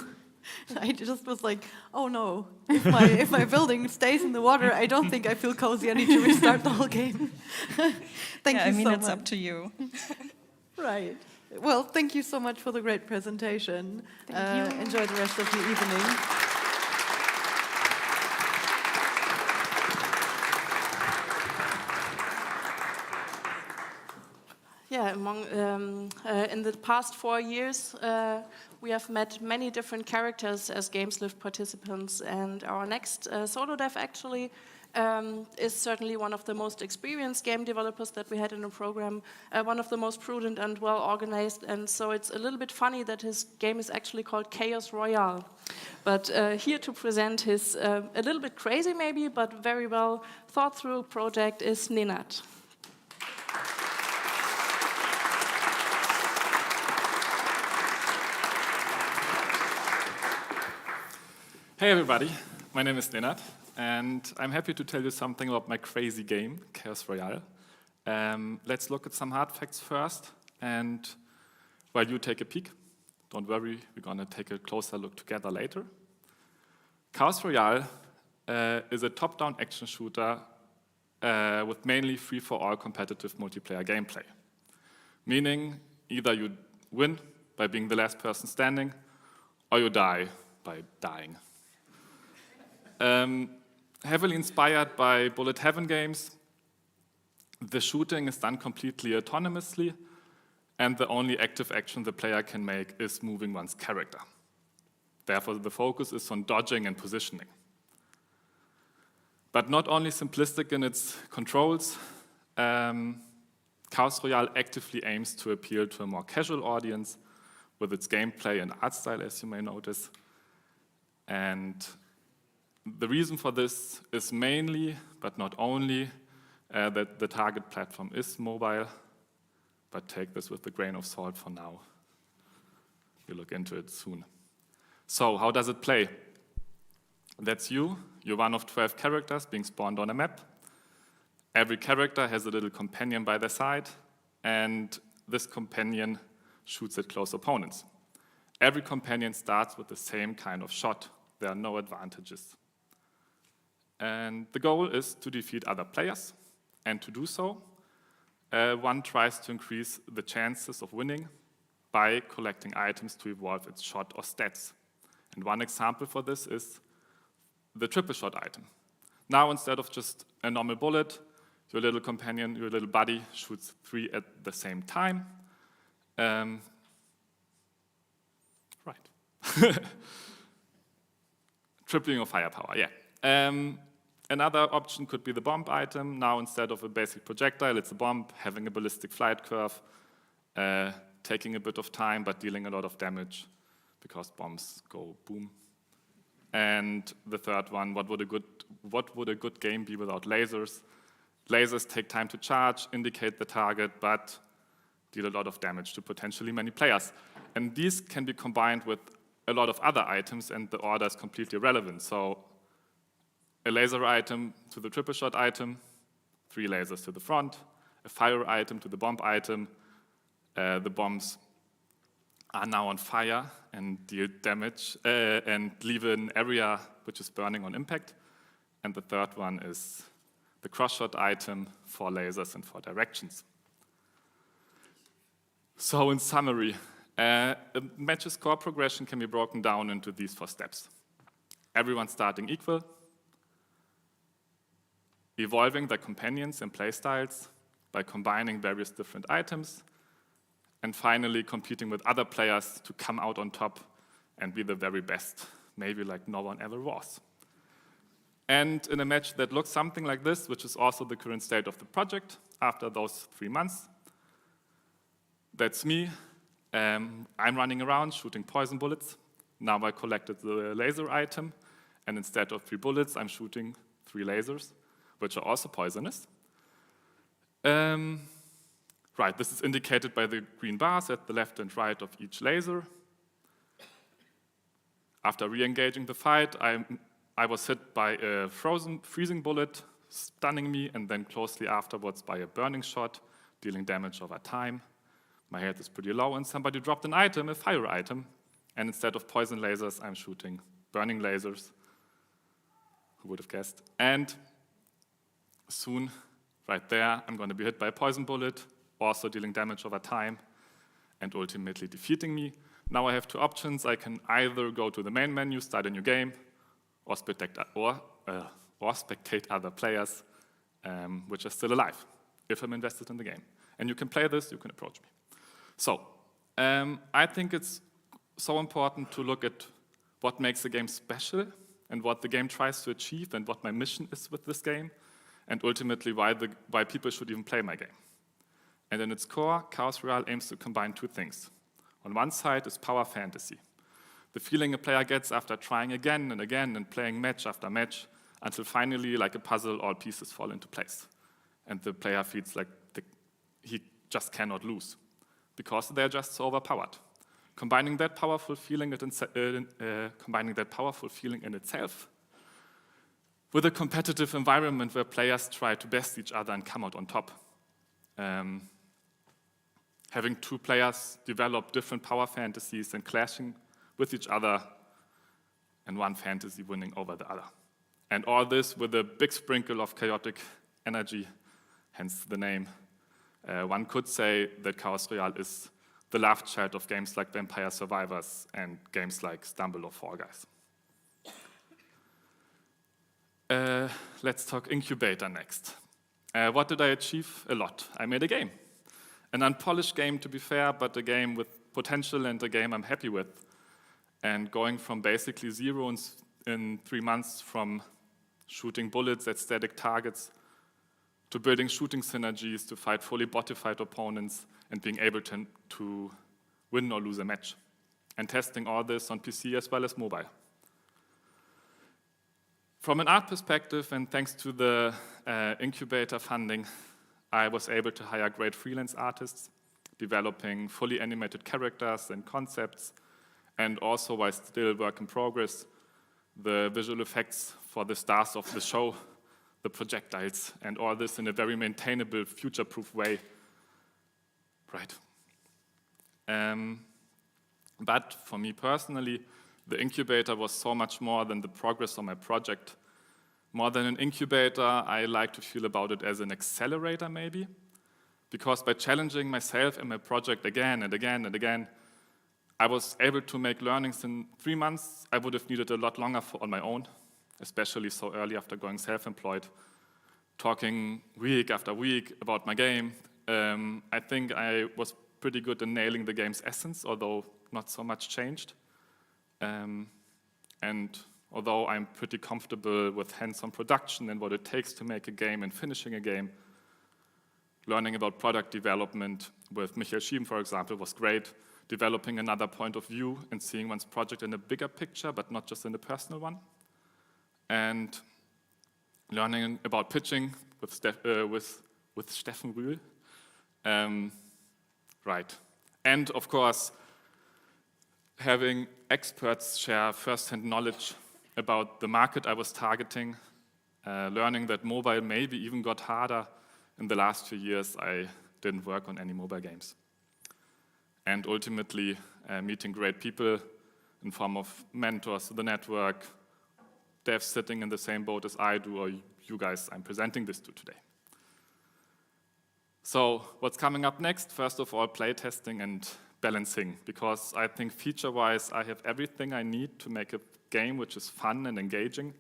I just was like, oh no, if my building stays in the water, I don't think I feel cozy. I need to restart the whole game. Thank you so much. I mean, it's up to you. Right. Well, thank you so much for the great presentation. Thank you. Enjoy the rest of the evening. Yeah, in the past 4 years, we have met many different characters as Games Lift participants, and our next solo dev actually is certainly one of the most experienced game developers that we had in the program, one of the most prudent and well organized, and so it's a little bit funny that his game is actually called Chaos Royale. But here to present his a little bit crazy maybe, but very well thought through project is Ninat. Hey everybody, my name is Ninat, and I'm happy to tell you something about my crazy game, Chaos Royale. Let's look at some hard facts first, and while you take a peek, don't worry, we're gonna take a closer look together later. Chaos Royale is a top-down action shooter with mainly free-for-all competitive multiplayer gameplay. Meaning, either you win by being the last person standing, or you die by dying. Heavily inspired by Bullet Heaven games, the shooting is done completely autonomously, and the only active action the player can make is moving one's character. Therefore, the focus is on dodging and positioning. But not only simplistic in its controls, Chaos Royale actively aims to appeal to a more casual audience with its gameplay and art style, as you may notice. And the reason for this is mainly, but not only, that the target platform is mobile, but take this with a grain of salt for now. We'll look into it soon. So, how does it play? That's you. You're one of 12 characters being spawned on a map. Every character has a little companion by their side, and this companion shoots at close opponents. Every companion starts with the same kind of shot. There are no advantages. And the goal is to defeat other players, and to do so, one tries to increase the chances of winning by collecting items to evolve its shot or stats. And one example for this is the triple shot item. Now, instead of just a normal bullet, your little companion, your little buddy, shoots 3 at the same time. Right. Tripling of firepower, yeah. Another option could be the bomb item. Now, instead of a basic projectile, it's a bomb having a ballistic flight curve, taking a bit of time, but dealing a lot of damage, because bombs go boom. And the third one, what would a good game be without lasers? Lasers take time to charge, indicate the target, but deal a lot of damage to potentially many players. And these can be combined with a lot of other items, and the order is completely irrelevant. So a laser item to the triple shot item, 3 lasers to the front, a fire item to the bomb item. The bombs are now on fire and deal damage and leave an area which is burning on impact. And the third one is the cross-shot item, 4 lasers in 4 directions. So in summary, a match's core progression can be broken down into these 4 steps. Everyone starting equal, evolving their companions and playstyles by combining various different items, and finally competing with other players to come out on top and be the very best, maybe like no one ever was. And in a match that looks something like this, which is also the current state of the project after those 3 months, that's me. I'm running around shooting poison bullets. Now I collected the laser item, and instead of 3 bullets, I'm shooting 3 lasers, which are also poisonous. Right, this is indicated by the green bars at the left and right of each laser. After re-engaging the fight, I was hit by a freezing bullet, stunning me, and then closely afterwards by a burning shot, dealing damage over time. My health is pretty low, and somebody dropped an item, a fire item, and instead of poison lasers, I'm shooting burning lasers. Who would have guessed? And soon, right there, I'm going to be hit by a poison bullet, also dealing damage over time, and ultimately defeating me. Now I have 2 options. I can either go to the main menu, start a new game, or spectate other players which are still alive, if I'm invested in the game. And you can play this, you can approach me. So, I think it's so important to look at what makes a game special, and what the game tries to achieve, and what my mission is with this game, and ultimately why people should even play my game. And in its core, Chaos Royale aims to combine 2 things. On one side is power fantasy, the feeling a player gets after trying again and again and playing match after match until finally, like a puzzle, all pieces fall into place. And the player feels like he just cannot lose because they're just so overpowered. Combining that powerful feeling in itself with a competitive environment where players try to best each other and come out on top. Having 2 players develop different power fantasies and clashing with each other, and one fantasy winning over the other. And all this with a big sprinkle of chaotic energy, hence the name. One could say that Chaos Royale is the love child of games like Vampire Survivors and games like Stumble or Fall Guys. Let's talk Incubator next. What did I achieve? A lot. I made a game. An unpolished game, to be fair, but a game with potential and a game I'm happy with. And going from basically 0 in 3 months, from shooting bullets at static targets to building shooting synergies to fight fully botified opponents and being able to win or lose a match. and testing all this on PC as well as mobile. From an art perspective, and thanks to the incubator funding, I was able to hire great freelance artists, developing fully animated characters and concepts, and also, while still work in progress, the visual effects for the stars of the show, the projectiles, and all this in a very maintainable, future-proof way. Right. But for me personally, the incubator was so much more than the progress on my project. More than an incubator, I like to feel about it as an accelerator maybe, because by challenging myself and my project again and again and again, I was able to make learnings in 3 months I would have needed a lot longer on my own, especially so early after going self-employed, talking week after week about my game. I think I was pretty good in nailing the game's essence, although not so much changed. And although I'm pretty comfortable with hands-on production and what it takes to make a game and finishing a game, learning about product development with Michael Schieben, for example, was great. Developing another point of view and seeing one's project in a bigger picture, but not just in a personal one. And learning about pitching with Steffen Rühl. Right. And of course, having experts share first-hand knowledge about the market I was targeting, learning that mobile maybe even got harder. In the last few years, I didn't work on any mobile games. And ultimately, meeting great people in form of mentors, the network, devs sitting in the same boat as I do, or you guys I'm presenting this to today. So what's coming up next? First of all, playtesting and balancing, because I think feature-wise, I have everything I need to make a game which is fun and engaging,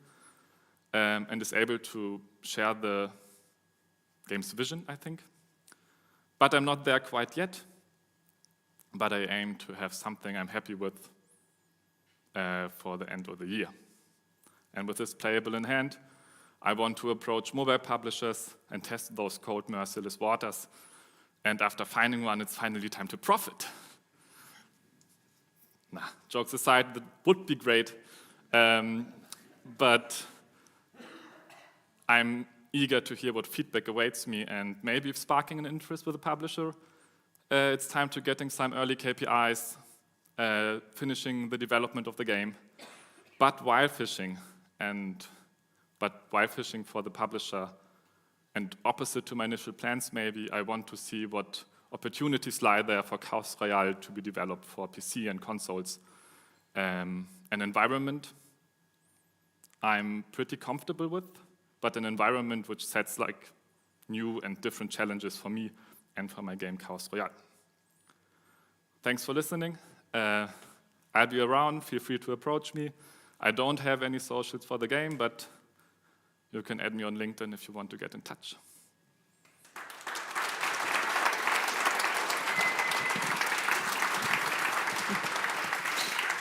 and is able to share the game's vision, I think. But I'm not there quite yet, but I aim to have something I'm happy with for the end of the year. And with this playable in hand, I want to approach mobile publishers and test those cold, merciless waters. And after finding one, it's finally time to profit. Nah, jokes aside, that would be great. But I'm eager to hear what feedback awaits me, and maybe if sparking an interest with a publisher, it's time to getting some early KPIs, finishing the development of the game, but while fishing for the publisher. And opposite to my initial plans, maybe, I want to see what opportunities lie there for Chaos Royale to be developed for PC and consoles. An environment I'm pretty comfortable with, but an environment which sets like new and different challenges for me and for my game Chaos Royale. Thanks for listening. I'll be around, feel free to approach me. I don't have any socials for the game, but you can add me on LinkedIn if you want to get in touch.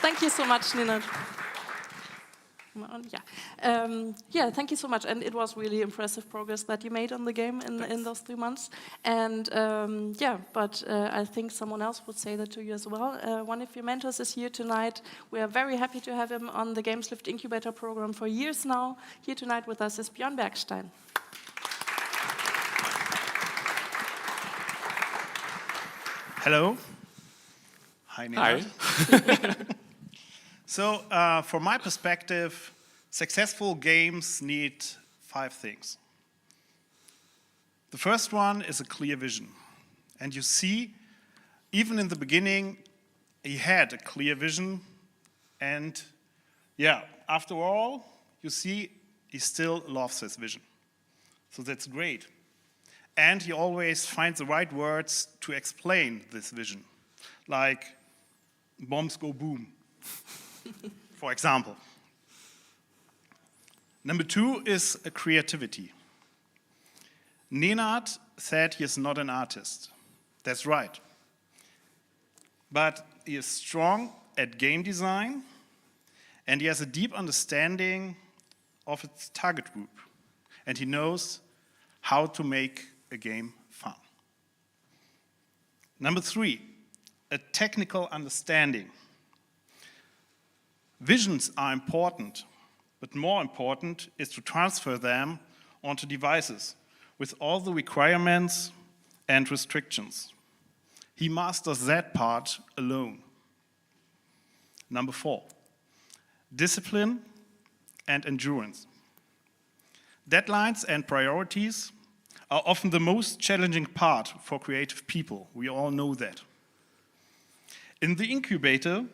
Thank you so much, Nina. Yeah, thank you so much. And it was really impressive progress that you made on the game in those 3 months. And I think someone else would say that to you as well. One of your mentors is here tonight. We are very happy to have him on the Games Lift Incubator Program for years now. Here tonight with us is Björn Bergstein. Hello. Hi, Nina. Hi. So, from my perspective, successful games need 5 things. The first one is a clear vision. And you see, even in the beginning, he had a clear vision. And yeah, after all, you see, he still loves his vision. So that's great. And he always finds the right words to explain this vision. Like, bombs go boom. For example. Number 2 is a creativity. Nenad said he is not an artist. That's right. But he is strong at game design, and he has a deep understanding of its target group. And he knows how to make a game fun. Number 3, a technical understanding. Visions are important, but more important is to transfer them onto devices with all the requirements and restrictions. He masters that part alone. Number 4, discipline and endurance. Deadlines and priorities are often the most challenging part for creative people. We all know that. In the incubator,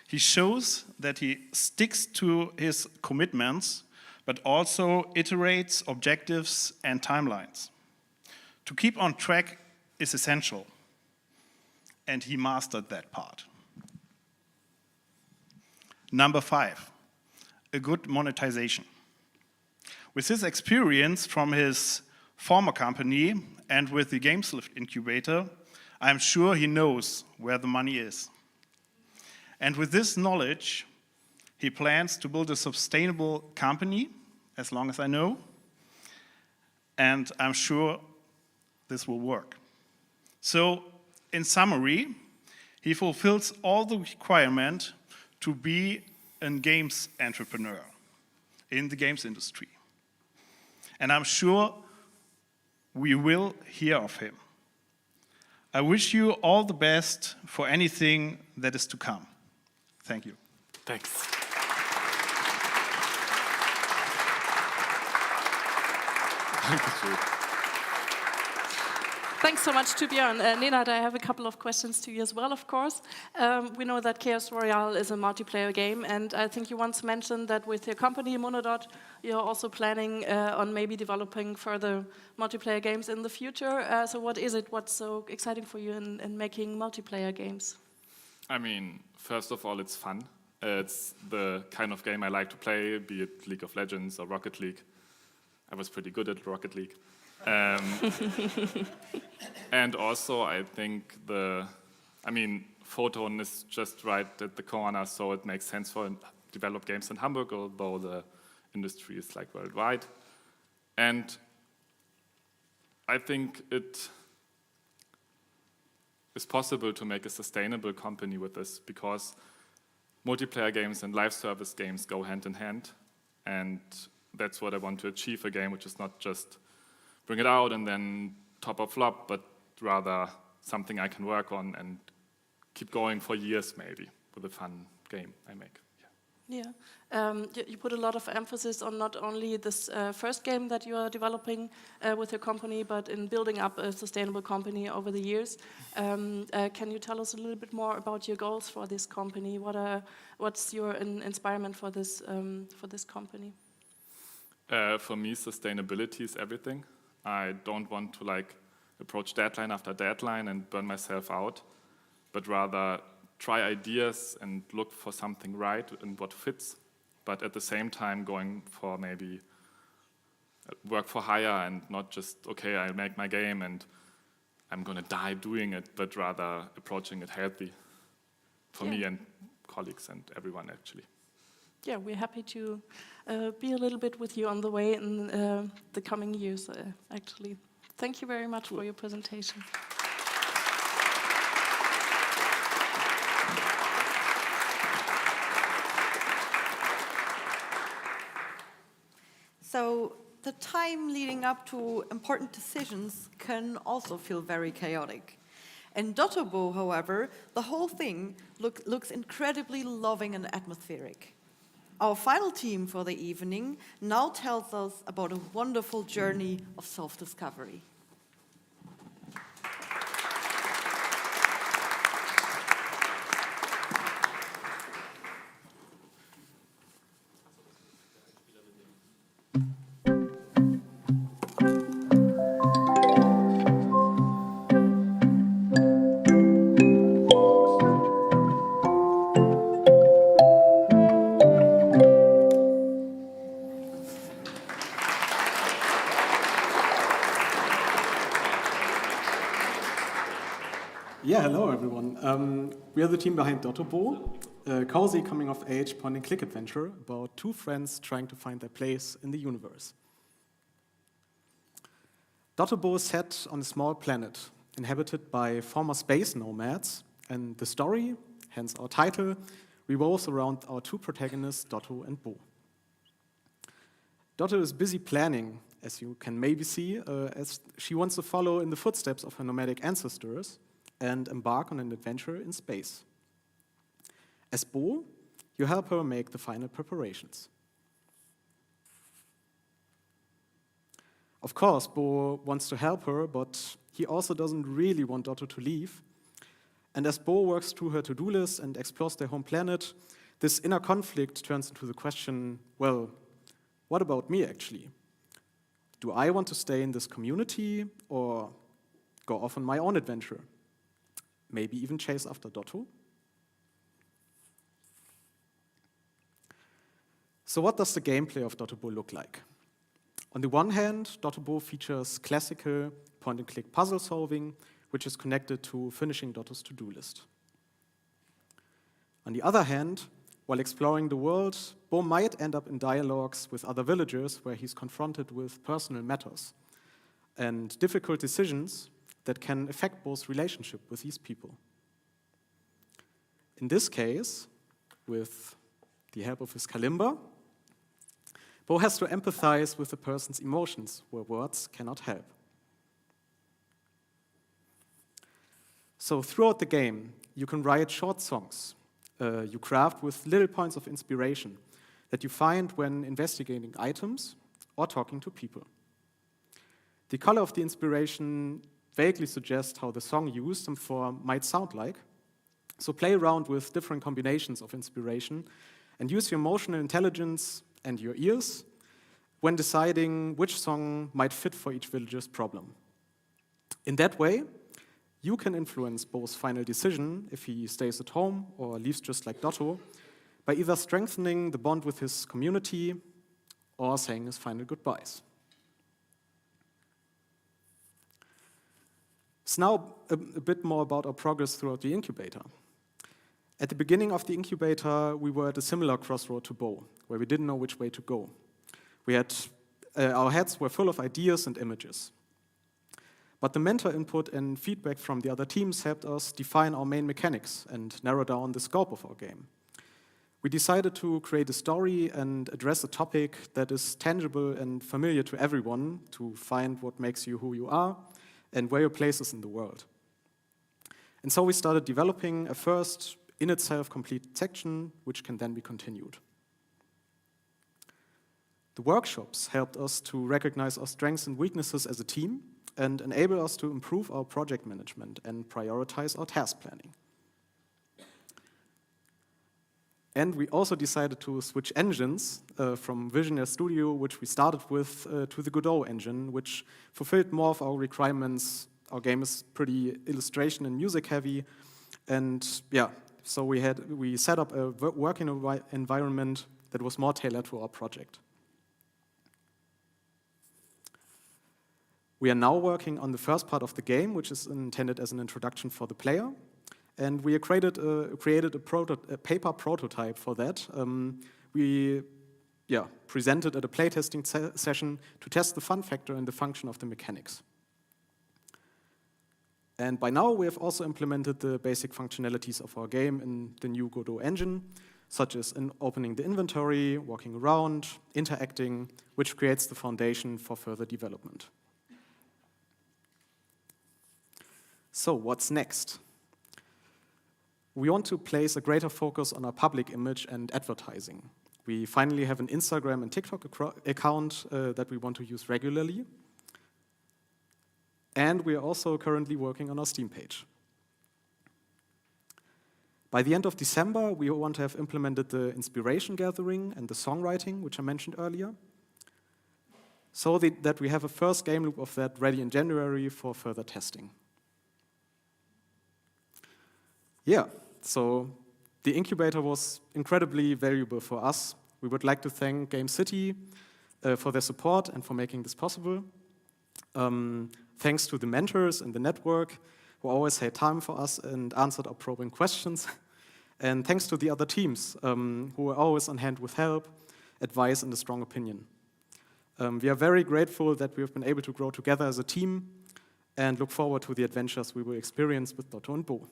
he shows that he sticks to his commitments, but also iterates objectives and timelines. To keep on track is essential, and he mastered that part. Number 5, a good monetization. With his experience from his former company and with the Games Lift Incubator, I'm sure he knows where the money is. And with this knowledge, he plans to build a sustainable company, as long as I know, and I'm sure this will work. So, in summary, he fulfills all the requirements to be a games entrepreneur in the games industry. And I'm sure we will hear of him. I wish you all the best for anything that is to come. Thank you. Thanks. Thanks so much to Björn. Nenad, I have a couple of questions to you as well, of course. We know that Chaos Royale is a multiplayer game, and I think you once mentioned that with your company, Monodot, you're also planning on maybe developing further multiplayer games in the future. So what is it? What's so exciting for you in making multiplayer games? I mean, first of all, it's fun. It's the kind of game I like to play, be it League of Legends or Rocket League. I was pretty good at Rocket League. And also, I think Photon is just right at the corner, so it makes sense for develop games in Hamburg, although the industry is like worldwide. And I think it is possible to make a sustainable company with this, because multiplayer games and live service games go hand in hand, and that's what I want to achieve, a game which is not just bring it out and then top or flop, but rather something I can work on and keep going for years maybe with a fun game I make. Yeah, you put a lot of emphasis on not only this first game that you are developing with your company, but in building up a sustainable company over the years. Can you tell us a little bit more about your goals for this company? What's your inspirement for this company? For me, sustainability is everything. I don't want to approach deadline after deadline and burn myself out, but rather try ideas and look for something right and what fits, but at the same time going for maybe work for hire and not just, okay, I make my game and I'm gonna die doing it, but rather approaching it healthy for me and colleagues and everyone actually. Yeah, we're happy to be a little bit with you on the way in the coming years, actually. Thank you very much for your presentation. So the time leading up to important decisions can also feel very chaotic. In Dottobeau, however, the whole thing looks incredibly loving and atmospheric. Our final team for the evening now tells us about a wonderful journey of self-discovery. Yeah, hello everyone. We are the team behind Dottobeau, a cozy coming-of-age point-and-click adventure about two friends trying to find their place in the universe. Dottobeau is set on a small planet inhabited by former space nomads, and the story, hence our title, revolves around our two protagonists, Dotto and Bo. Dotto is busy planning, as you can maybe see, as she wants to follow in the footsteps of her nomadic ancestors and embark on an adventure in space. As Bo, you help her make the final preparations. Of course, Bo wants to help her, but he also doesn't really want Dotto to leave. And as Bo works through her to-do list and explores their home planet, this inner conflict turns into the question, well, what about me actually? Do I want to stay in this community or go off on my own adventure? Maybe even chase after Dotto? So what does the gameplay of Dottobeau look like? On the one hand, Dottobeau features classical point-and-click puzzle solving, which is connected to finishing Dotto's to-do list. On the other hand, while exploring the world, Bo might end up in dialogues with other villagers where he's confronted with personal matters and difficult decisions that can affect Bo's relationship with these people. In this case, with the help of his kalimba, Bo has to empathize with the person's emotions where words cannot help. So throughout the game, you can write short songs you craft with little points of inspiration that you find when investigating items or talking to people. The color of the inspiration vaguely suggests how the song used and for might sound like. So play around with different combinations of inspiration and use your emotional intelligence and your ears when deciding which song might fit for each villager's problem. In that way, you can influence Bo's final decision if he stays at home or leaves just like Dotto by either strengthening the bond with his community or saying his final goodbyes. So now a bit more about our progress throughout the incubator. At the beginning of the incubator, we were at a similar crossroad to Bo, where we didn't know which way to go. We had, our heads were full of ideas and images. But the mentor input and feedback from the other teams helped us define our main mechanics and narrow down the scope of our game. We decided to create a story and address a topic that is tangible and familiar to everyone to find what makes you who you are and where your place is in the world. And so we started developing a first, in itself complete section, which can then be continued. The workshops helped us to recognize our strengths and weaknesses as a team and enable us to improve our project management and prioritize our task planning. And we also decided to switch engines from Visionaire Studio, which we started with, to the Godot engine, which fulfilled more of our requirements. Our game is pretty illustration and music heavy. And yeah, so we set up a working environment that was more tailored to our project. We are now working on the first part of the game, which is intended as an introduction for the player. And we created a paper prototype for that. We presented at a playtesting session to test the fun factor and the function of the mechanics. And by now, we have also implemented the basic functionalities of our game in the new Godot engine, such as in opening the inventory, walking around, interacting, which creates the foundation for further development. So what's next? We want to place a greater focus on our public image and advertising. We finally have an Instagram and TikTok account that we want to use regularly. And we are also currently working on our Steam page. By the end of December, we want to have implemented the inspiration gathering and the songwriting, which I mentioned earlier, so that we have a first game loop of that ready in January for further testing. Yeah, so the incubator was incredibly valuable for us. We would like to thank Gamecity for their support and for making this possible. Thanks to the mentors and the network who always had time for us and answered our probing questions. And thanks to the other teams who were always on hand with help, advice, and a strong opinion. We are very grateful that we have been able to grow together as a team and look forward to the adventures we will experience with Dotto and Bo.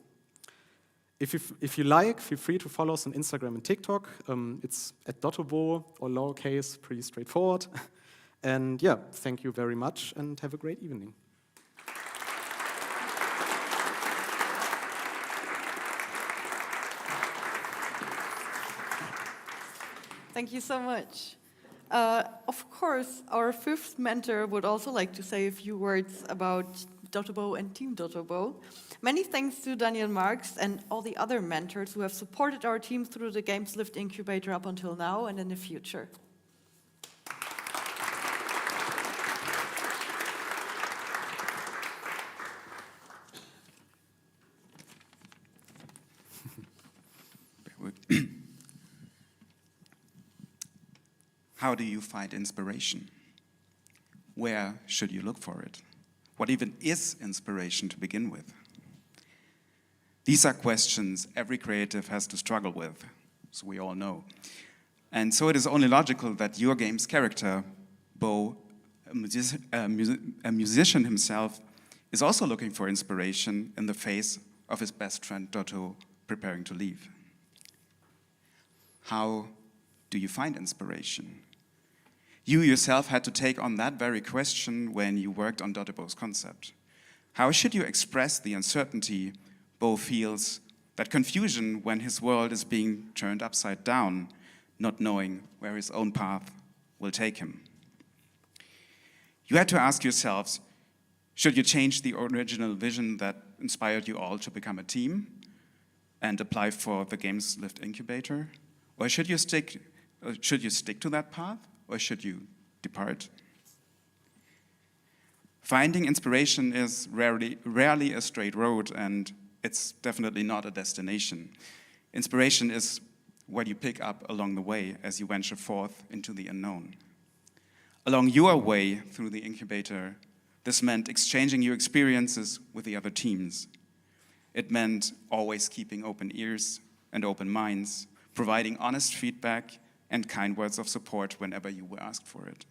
If you like, feel free to follow us on Instagram and TikTok. It's at Dottobeau or lowercase, pretty straightforward. And yeah, thank you very much and have a great evening. Thank you so much. Of course, our fifth mentor would also like to say a few words about Dottobeau and Team Dottobeau. Many thanks to Daniel Marx and all the other mentors who have supported our team through the Games Lift Incubator up until now and in the future. How do you find inspiration? Where should you look for it? What even is inspiration to begin with? These are questions every creative has to struggle with, so we all know. And so it is only logical that your game's character, Bo, a musician himself, is also looking for inspiration in the face of his best friend Dotto preparing to leave. How do you find inspiration? You yourself had to take on that very question when you worked on Dottobeau's concept. How should you express the uncertainty Bo feels, that confusion when his world is being turned upside down, not knowing where his own path will take him? You had to ask yourselves, should you change the original vision that inspired you all to become a team and apply for the Games Lift Incubator? Or should you stick to that path? Or should you depart? Finding inspiration is rarely a straight road, and it's definitely not a destination. Inspiration is what you pick up along the way as you venture forth into the unknown. Along your way through the incubator, this meant exchanging your experiences with the other teams. It meant always keeping open ears and open minds, providing honest feedback and kind words of support whenever you were asked for it.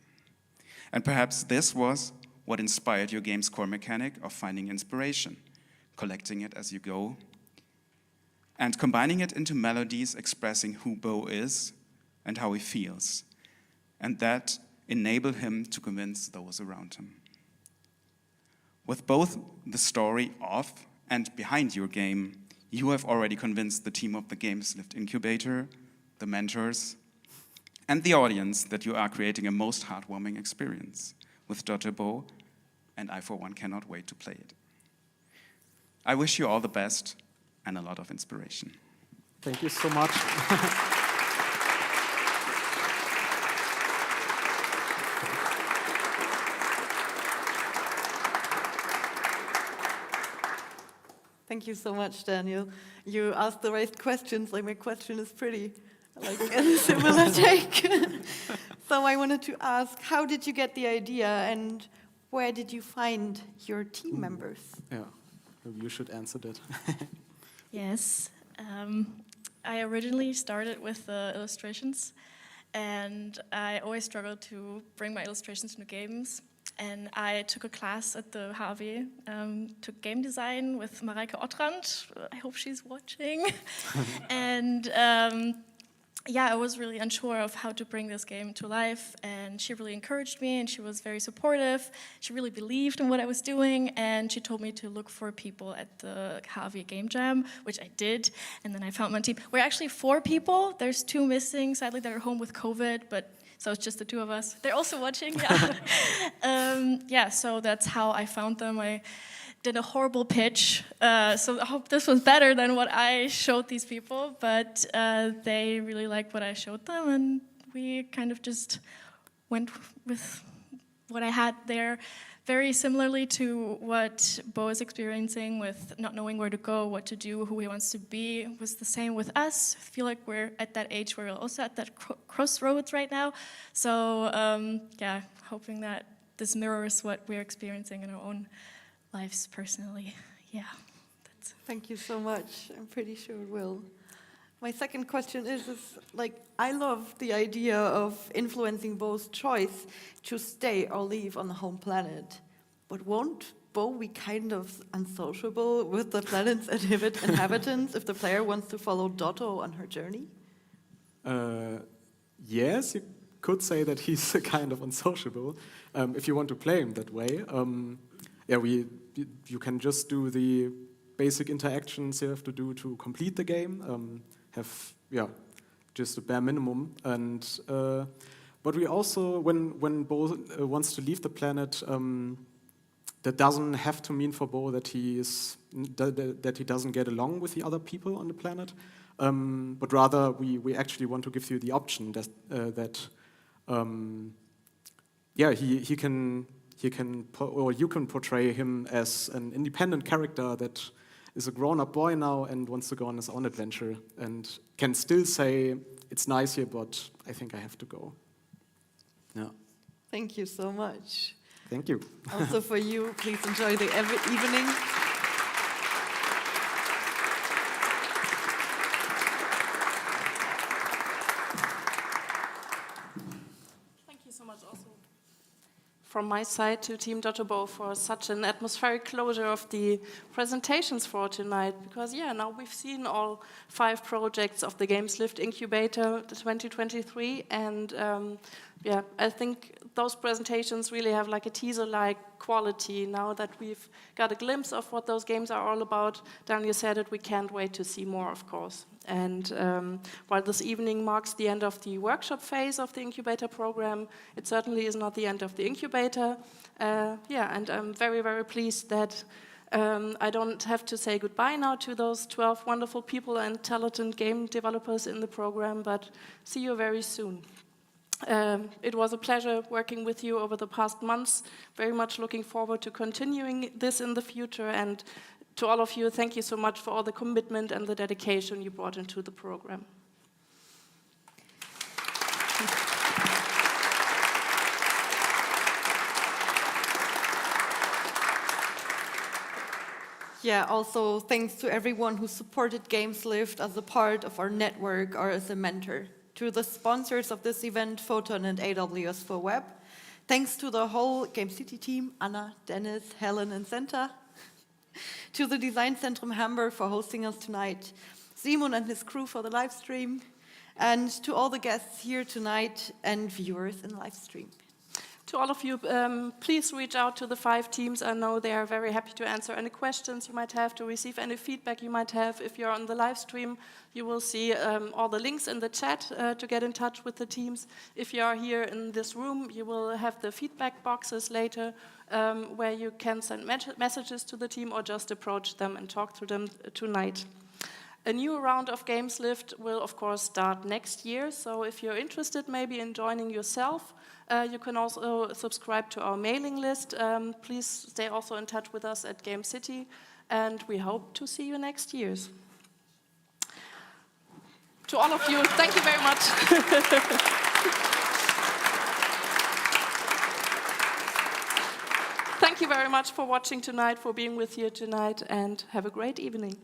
And perhaps this was what inspired your game's core mechanic of finding inspiration, collecting it as you go, and combining it into melodies expressing who Bo is and how he feels, and that enable him to convince those around him. With both the story of and behind your game, you have already convinced the team of the Games Lift Incubator, the mentors, and the audience that you are creating a most heartwarming experience with Dottobeau, and I, for one, cannot wait to play it. I wish you all the best and a lot of inspiration. Thank you so much. Thank you so much, Daniel. You asked the right questions. Like, my question is pretty a similar take. So I wanted to ask, how did you get the idea and where did you find your team members? Yeah, maybe you should answer that. Yes, I originally started with illustrations, and I always struggled to bring my illustrations into games. And I took a class at the Hachey, took game design with Mareike Ottrand. I hope she's watching. And yeah, I was really unsure of how to bring this game to life, and she really encouraged me, and she was very supportive. She really believed in what I was doing, and she told me to look for people at the Hachey Game Jam, which I did, and then I found my team. We're actually 4 people. There's 2 missing, sadly, that are home with COVID, but so it's just the 2 of us. They're also watching, yeah. Yeah, so that's how I found them. I did a horrible pitch, so I hope this was better than what I showed these people, but they really liked what I showed them, and we kind of just went with what I had there. Very similarly to what Bo is experiencing with not knowing where to go, what to do, who he wants to be, was the same with us. I feel like we're at that age where we're also at that crossroads right now. So yeah, hoping that this mirrors what we're experiencing in our own lives personally. Yeah. Thank you so much. I'm pretty sure it will. My second question is like, I love the idea of influencing Bo's choice to stay or leave on the home planet. but won't Bo be kind of unsociable with the planet's inhabitants if the player wants to follow Dotto on her journey? Yes, you could say that he's kind of unsociable if you want to play him that way. You can just do the basic interactions you have to do to complete the game. Just a bare minimum. And but we also, when Bo wants to leave the planet, that doesn't have to mean for Bo that he doesn't get along with the other people on the planet. But rather, we actually want to give you the option you can portray him as an independent character that is a grown-up boy now and wants to go on his own adventure and can still say, it's nice here, but I think I have to go. Yeah. Thank you so much. Thank you. Also for you, please enjoy the evening. Thank you so much also from my side to Team Dottobeau for such an atmospheric closure of the presentations for tonight. Because now we've seen all 5 projects of the Games Lift Incubator 2023, and I think those presentations really have like a teaser-like quality. Now that we've got a glimpse of what those games are all about, Daniel said it, we can't wait to see more, of course. And while this evening marks the end of the workshop phase of the incubator program, it certainly is not the end of the incubator. And I'm very, very pleased that I don't have to say goodbye now to those 12 wonderful people and talented game developers in the program, but see you very soon. It was a pleasure working with you over the past months. Very much looking forward to continuing this in the future. And to all of you, thank you so much for all the commitment and the dedication you brought into the program. Also thanks to everyone who supported Games Lift as a part of our network or as a mentor. To the sponsors of this event, Photon and AWS for Web. Thanks to the whole Gamecity team, Anna, Dennis, Helen, and Senta. To the Design Centrum Hamburg for hosting us tonight. Simon and his crew for the live stream. And to all the guests here tonight and viewers in live stream. To all of you, please reach out to the 5 teams. I know they are very happy to answer any questions you might have, to receive any feedback you might have. If you're on the live stream, you will see all the links in the chat to get in touch with the teams. If you are here in this room, you will have the feedback boxes later where you can send messages to the team or just approach them and talk to them tonight. A new round of Games Lift will, of course, start next year. So if you're interested maybe in joining yourself, you can also subscribe to our mailing list. Please stay also in touch with us at Gamecity, and we hope to see you next year. To all of you, thank you very much. Thank you very much for watching tonight, for being with you tonight, and have a great evening.